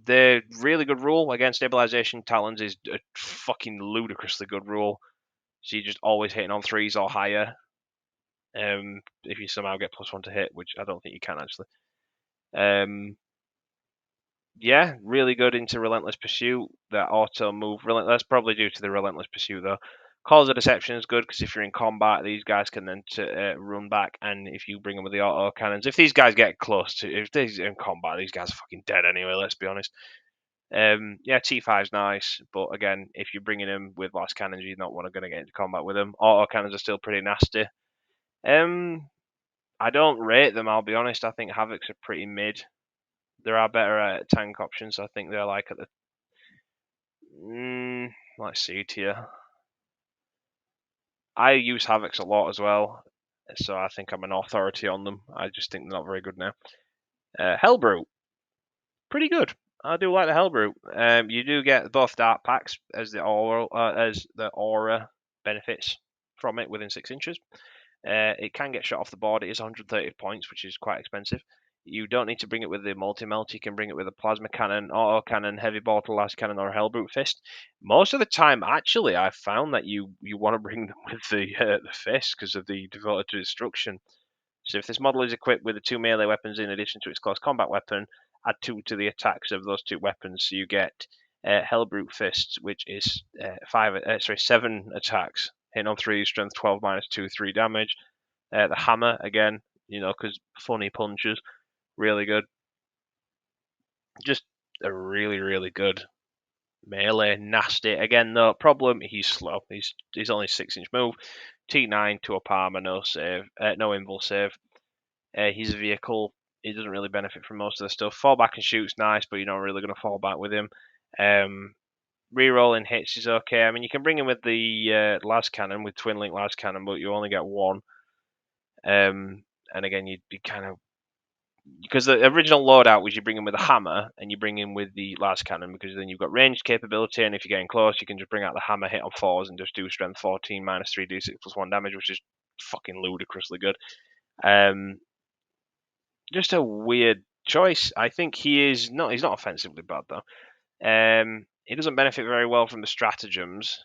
The really good rule against stabilization talons is a fucking ludicrously good rule. So you're just always hitting on 3s or higher. If you somehow get +1 to hit, which I don't think you can actually. Yeah, really good into Relentless Pursuit. That auto move, that's probably due to the Relentless Pursuit though. Calls of Deception is good because if you're in combat, these guys can then run back, and if you bring them with the auto cannons, if these guys get close to, if they're in combat, these guys are fucking dead anyway. Let's be honest. Yeah, T5's nice, but again, if you're bringing them with blast cannons, you're not going to get into combat with them. Auto cannons are still pretty nasty. I don't rate them. I'll be honest. I think Havocs are pretty mid. There are better tank options. I think they're like at the let's see tier. I use Havocs a lot as well, so I think I'm an authority on them. I just think they're not very good now. Hellbrute, pretty good. I do like the Hellbrute. You do get both dark packs as the aura benefits from it within 6 inches. It can get shot off the board. It is 130 points, which is quite expensive. You don't need to bring it with the multi-melt. You can bring it with a plasma cannon, auto cannon, heavy mortal last cannon, or a hellbrute fist. Most of the time, actually, I've found that you want to bring them with the fist because of the devoted to destruction. So if this model is equipped with the 2 melee weapons in addition to its close combat weapon, add 2 to the attacks of those 2 weapons. So you get hellbrute fists, which is 7 attacks, hitting on 3, strength 12 minus 2, 3 damage. The hammer again, because funny punches. Really good. Just a really, really good melee. Nasty. Again, though, problem, he's slow. He's only 6-inch move. T9 to up armor, no save. No invul save. He's a vehicle. He doesn't really benefit from most of the stuff. Fall back and shoot's nice, but you're not really going to fall back with him. Rerolling hits is okay. I mean, you can bring him with the las cannon, with twin link las cannon, but you only get 1. And again, you'd be kind of, because the original loadout was you bring him with a hammer and you bring him with the las cannon, because then you've got ranged capability, and if you're getting close, you can just bring out the hammer, hit on 4s, and just do strength 14 minus 3d6 plus 1 damage, which is fucking ludicrously good. Just a weird choice. I think he's not offensively bad though. He doesn't benefit very well from the stratagems,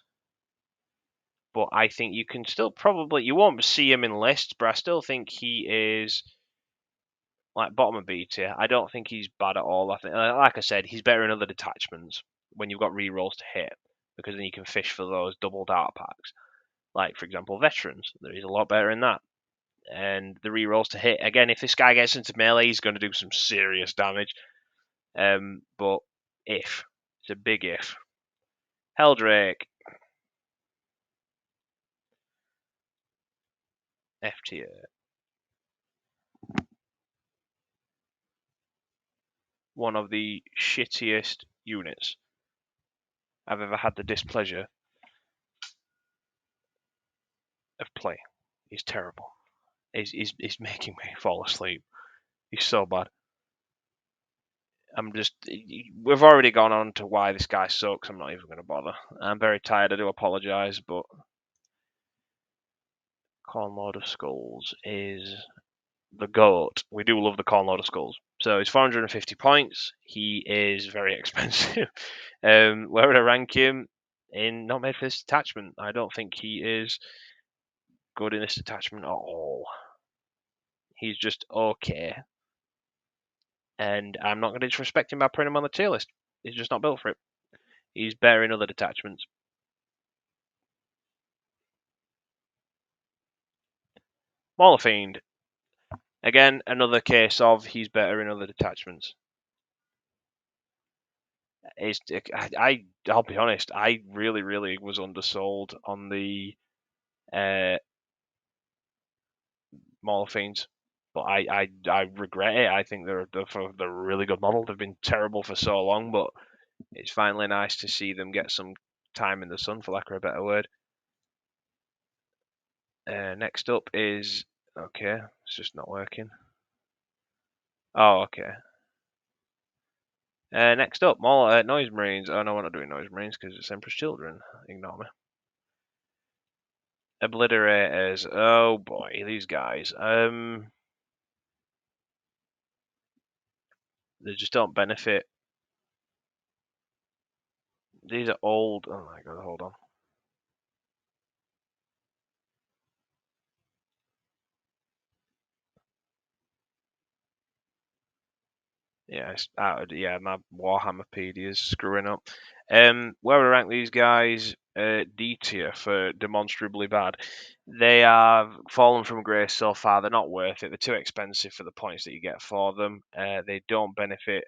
but I think you can still probably, you won't see him in lists, but I still think he is like bottom of B tier. I don't think he's bad at all. I think, like I said, he's better in other detachments when you've got rerolls to hit, because then you can fish for those double dart packs. Like for example, veterans. He's a lot better in that. And the rerolls to hit, again, if this guy gets into melee, he's going to do some serious damage. But if it's a big if. Helldrake, F tier. One of the shittiest units I've ever had the displeasure of play. He's terrible. He's making me fall asleep. He's so bad. We've already gone on to why this guy sucks. I'm not even going to bother. I'm very tired. I do apologize, but Cornlord of Skulls is the GOAT. We do love the Cornlord of Skulls. So he's 450 points. He is very expensive. Where would I rank him? Not made for this detachment. I don't think he is good in this detachment at all. He's just okay. And I'm not going to disrespect him by putting him on the tier list. He's just not built for it. He's better in other detachments. Fiend. Again, another case of he's better in other detachments. I'll be honest, I really, really was undersold on the Fiends, but I regret it. I think they're a really good model. They've been terrible for so long, but it's finally nice to see them get some time in the sun, for lack of a better word. Next up is, okay, it's just not working. Oh, okay. Next up, more Noise Marines. Oh no, we're not doing Noise Marines because it's Emperor's Children. Ignore me. Obliterators. Oh boy, these guys. They just don't benefit. These are old. Oh my god, hold on. Yeah, it's out. Yeah, my Warhammerpedia is screwing up. Where we rank these guys? D tier for demonstrably bad. They have fallen from grace so far. They're not worth it. They're too expensive for the points that you get for them. They don't benefit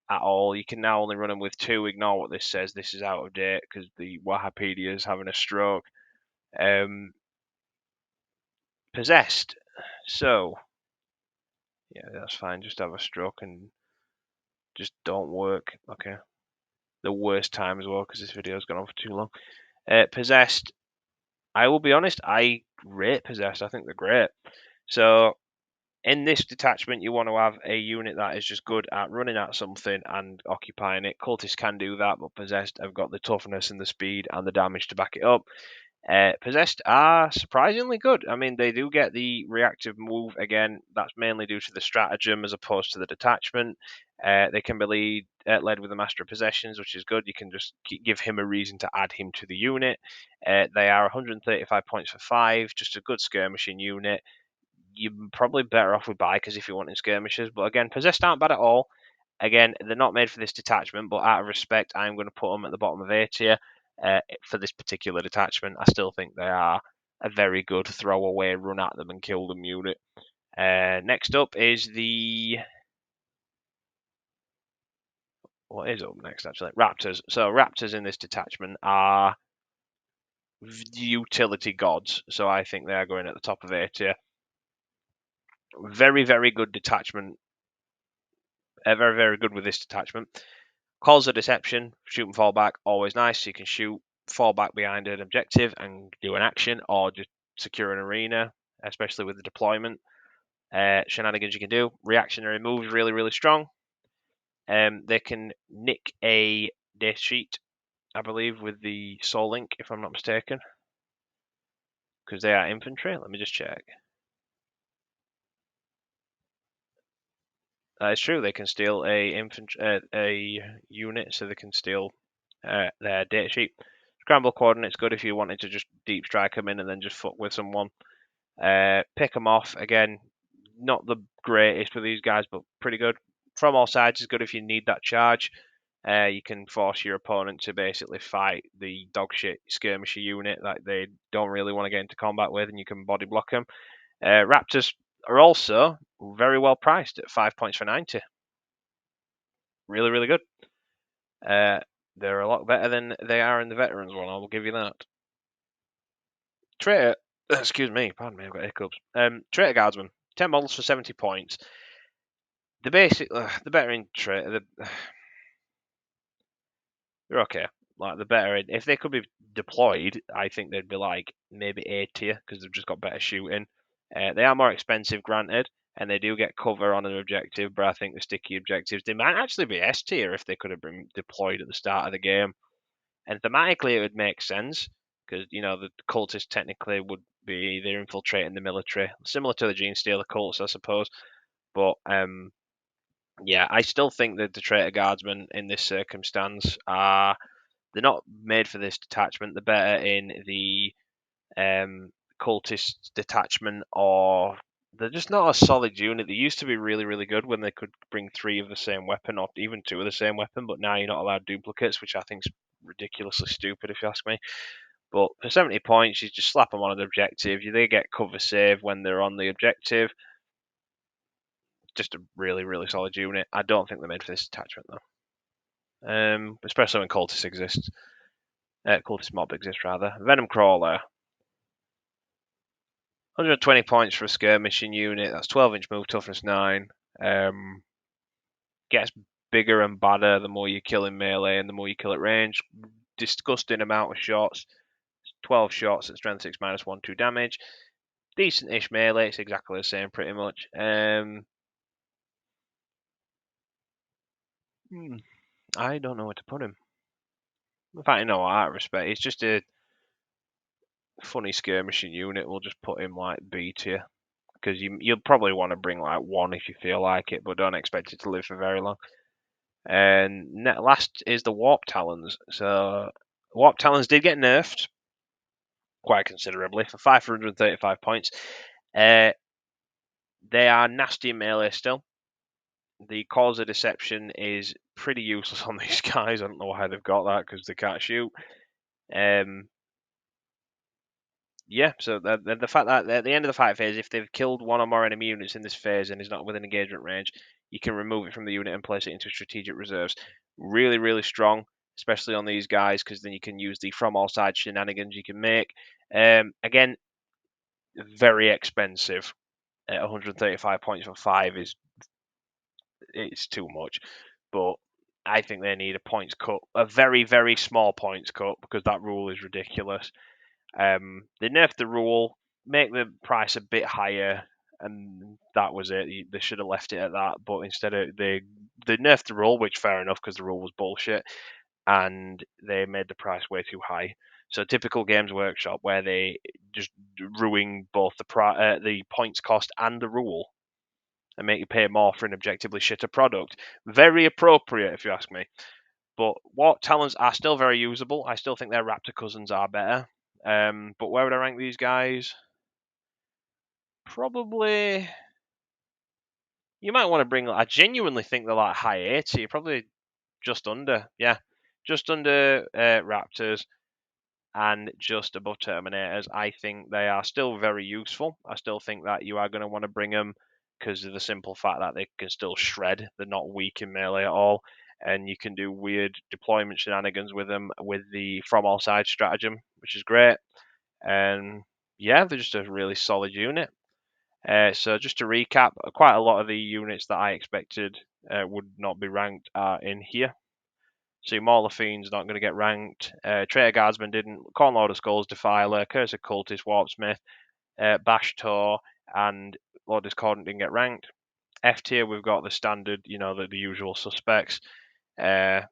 at all. You can now only run them with 2. Ignore what this says. This is out of date because the Warhammerpedia is having a stroke. Possessed. So, yeah, that's fine. Just have a stroke and just don't work. Okay. The worst time as well because this video's gone on for too long. Possessed. I will be honest, I rate Possessed. I think they're great. So, in this detachment, you want to have a unit that is just good at running at something and occupying it. Cultists can do that, but Possessed have got the toughness and the speed and the damage to back it up. Possessed are surprisingly good. I mean, they do get the reactive move. Again, that's mainly due to the stratagem as opposed to the detachment. They can be led with the Master of Possessions, which is good. You can just give him a reason to add him to the unit. They are 135 points for 5, just a good skirmishing unit. You're probably better off with bikers if you're wanting skirmishers, but again, Possessed aren't bad at all. Again, they're not made for this detachment, but out of respect, I'm going to put them at the bottom of A tier for this particular detachment. I still think they are a very good throwaway, run at them and kill them unit. Next up is the... What is up next, actually? Raptors. So Raptors in this detachment are utility gods, so I think they are going at the top of A tier. Very, very good detachment. Very, very good with this detachment. Calls of Deception, shoot and fall back, always nice. So you can shoot, fall back behind an objective and do an action, or just secure an arena, especially with the deployment. Shenanigans you can do. Reactionary moves, really, really strong. They can nick a data sheet, I believe, with the Soul Link, if I'm not mistaken, because they are infantry. Let me just check. It's true. They can steal a unit, so they can steal their data sheet. Scramble coordinates good if you wanted to just deep strike them in and then just fuck with someone. Pick them off again. Not the greatest for these guys, but pretty good. From all sides is good if you need that charge. You can force your opponent to basically fight the dogshit skirmisher unit that they don't really want to get into combat with, and you can body block them. Raptors are also very well priced at 5 points for 90. Really, really good. They're a lot better than they are in the veterans one. I will give you that. Traitor, excuse me, pardon me, I've got hiccups. Traitor Guardsman, 10 models for 70 points. The basic, the better in traitor, they're okay. Like the better in, if they could be deployed, I think they'd be like maybe A tier because they've just got better shooting. They are more expensive, granted, and they do get cover on an objective. But I think the sticky objectives they might actually be S tier if they could have been deployed at the start of the game. And thematically, it would make sense because the cultists technically would be they're infiltrating the military, similar to the Gene Stealer cults, I suppose. But yeah, I still think that the traitor guardsmen in this circumstance are they're not made for this detachment. They're better in the cultist detachment, or they're just not a solid unit. They used to be really, really good when they could bring 3 of the same weapon, or even 2 of the same weapon. But now you're not allowed duplicates, which I think is ridiculously stupid, if you ask me. But for 70 points, you just slap them on an objective. They get cover save when they're on the objective. Just a really, really solid unit. I don't think they're made for this attachment, though. Especially when Cultist exists. Cultist mob exists, rather. Venom Crawler. 120 points for a skirmishing unit. That's 12-inch move, toughness 9. Gets bigger and badder the more you kill in melee and the more you kill at range. Disgusting amount of shots. 12 shots at strength 6 minus 1, 2 damage. Decent-ish melee. It's exactly the same, pretty much. I don't know where to put him. In fact, out of respect, it's just a funny skirmishing unit. We'll just put him like B tier because you'll probably want to bring like 1 if you feel like it, but don't expect it to live for very long. And last is the Warp Talons. So Warp Talons did get nerfed quite considerably for 535 points. They are nasty melee still. The Cause of Deception is pretty useless on these guys. I don't know how they've got that because they can't shoot. Yeah, so the fact that at the end of the fight phase, if they've killed 1 or more enemy units in this phase and is not within engagement range, you can remove it from the unit and place it into strategic reserves. Really, really strong, especially on these guys, because then you can use the from all sides shenanigans you can make. Again, very expensive. 135 points for 5 it's too much, but I think they need a points cut, a very, very small points cut, because that rule is ridiculous. They nerfed the rule, make the price a bit higher, and that was it. They should have left it at that, but instead they nerfed the rule, which fair enough because the rule was bullshit, and they made the price way too high. So typical Games Workshop, where they just ruin both the points cost and the rule, and make you pay more for an objectively shitter product. Very appropriate, if you ask me. But what talents are still very usable. I still think their Raptor cousins are better. But where would I rank these guys? Probably. You might want to bring. I genuinely think they're like high 80, probably just under. Yeah, just under Raptors and just above Terminators. I think they are still very useful. I still think that you are going to want to bring them because of the simple fact that they can still shred. They're not weak in melee at all. And you can do weird deployment shenanigans with them with the from all sides stratagem, which is great. And yeah, they're just a really solid unit. So just to recap, quite a lot of the units that I expected would not be ranked are in here. So Mauler Fiend's not going to get ranked. Traitor Guardsman didn't. Cornlord of Skulls, Defiler, Curse of Cultist, Warpsmith, Bash Tor, and Lord Discordant didn't get ranked. F tier, we've got the standard, the usual suspects. But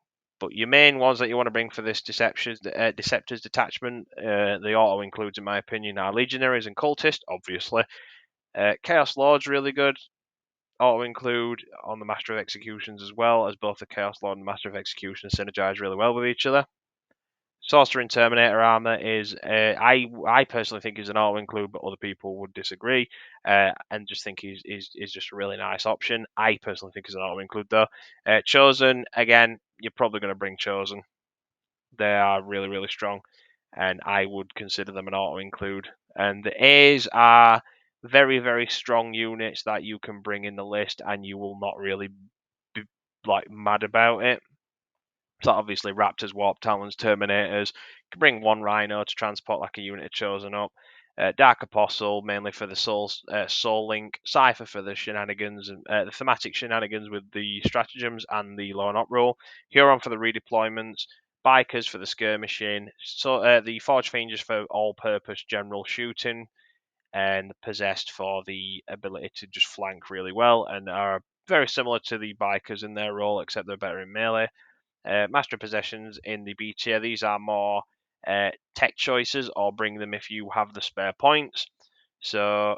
your main ones that you want to bring for this Deceptors Detachment, the auto includes, in my opinion, are Legionaries and Cultists, obviously. Chaos Lord's really good. Auto include on the Master of Executions as well, as both the Chaos Lord and Master of Execution synergize really well with each other. Sorcerer and Terminator armor is, I personally think is an auto include, but other people would disagree, and just think is just a really nice option. I personally think is an auto include though. Chosen, again, you're probably going to bring Chosen. They are really, really strong, and I would consider them an auto include. And the A's are very, very strong units that you can bring in the list, and you will not really be like mad about it. So obviously Raptors, Warp Talons, Terminators. You can bring one Rhino to transport like a unit chosen up. Dark Apostle, mainly for the Soul Link. Cipher for the shenanigans, and the thematic shenanigans with the stratagems and the Law and Op rule. Huron for the redeployments. Bikers for the skirmishing. So the Forge Fiends for all-purpose general shooting. And Possessed for the ability to just flank really well, and are very similar to the Bikers in their role, except they're better in melee. Master Possessions in the B tier, these are more tech choices, or bring them if you have the spare points. So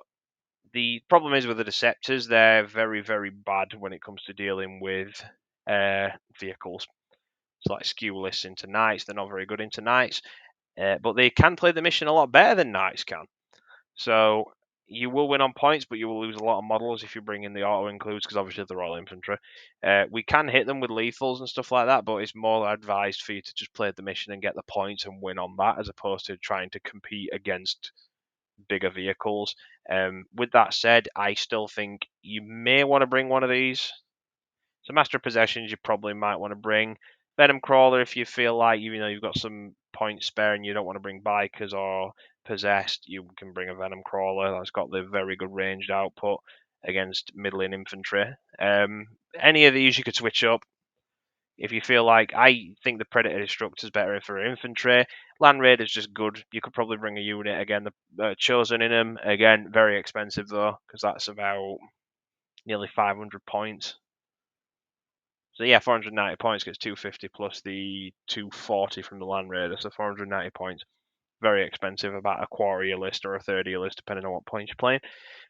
the problem is with the Deceptors, they're very, very bad when it comes to dealing with vehicles. It's like skewless into Knights, they're not very good into Knights, but they can play the mission a lot better than Knights can. So you will win on points, but you will lose a lot of models if you bring in the auto includes, because obviously they're all infantry. We can hit them with lethals and stuff like that, but it's more advised for you to just play the mission and get the points and win on that, as opposed to trying to compete against bigger vehicles. With that said, I still think you may want to bring one of these. So Master of Possessions, you probably might want to bring. Venom Crawler, if you feel like you've got some points spare and you don't want to bring Bikers or Possessed, you can bring a Venom Crawler. That's got the very good ranged output against middling infantry. Any of these you could switch up. If you feel like, I think the Predator Destructor is better for infantry. Land Raid is just good. You could probably bring a unit again. The Chosen in them, again, very expensive though, because that's about nearly 500 points. So yeah, 490 points gets 250 plus the 240 from the Land Raider, so 490 points. Very expensive, about a quarter of your list or a third of your list, depending on what points you're playing.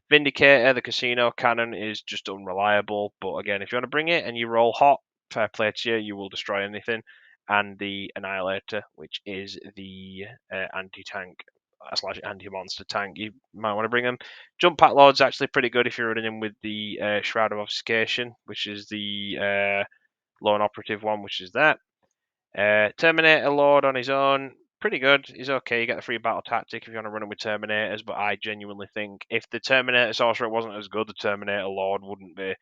Vindicator, the casino cannon, is just unreliable, but again, if you want to bring it and you roll hot, fair play to you, you will destroy anything. And the Annihilator, which is the anti-tank / anti-monster tank, you might want to bring them. Jump Pack Lord's actually pretty good if you're running in with the Shroud of Obfuscation, which is the lone operative one, which is that. Terminator Lord on his own, pretty good. He's okay. You get the free battle tactic if you want to run him with Terminators, but I genuinely think if the Terminator Sorcerer wasn't as good, the Terminator Lord wouldn't be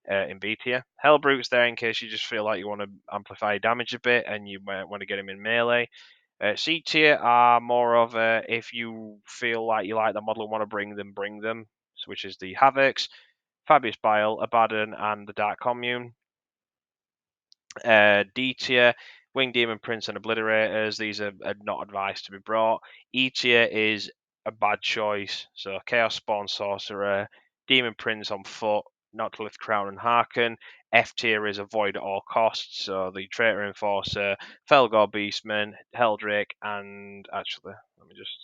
in B tier. Hellbrute's there in case you just feel like you want to amplify damage a bit and you might want to get him in melee. C tier are more of if you feel like you like the model and want to bring them, which is the Havocs, Fabius Bile, Abaddon, and the Dark Commune. D tier, Winged Demon Prince and Obliterators. These are not advised to be brought. E tier is a bad choice. So Chaos Spawn Sorcerer, Demon Prince on foot, Noctilith Crown and Hearken. F tier is avoid at all costs, so the Traitor Enforcer, Felgor Beastman, Heldrake, and actually, let me just.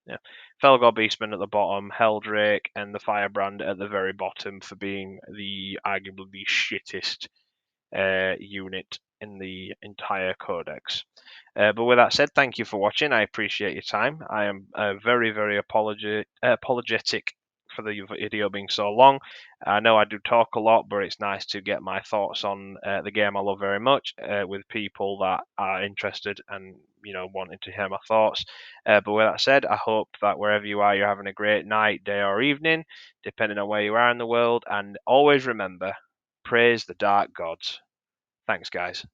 Yeah, Felgor Beastman at the bottom, Heldrake, and the Firebrand at the very bottom for being the arguably the shittest unit in the entire codex. But with that said, thank you for watching. I appreciate your time. I am very, very apologetic for the video being so long. I know I do talk a lot, but it's nice to get my thoughts on the game I love very much with people that are interested and wanting to hear my thoughts. But with that said, I hope that wherever you are, you're having a great night, day, or evening, depending on where you are in the world. And always remember, praise the dark gods. Thanks, guys.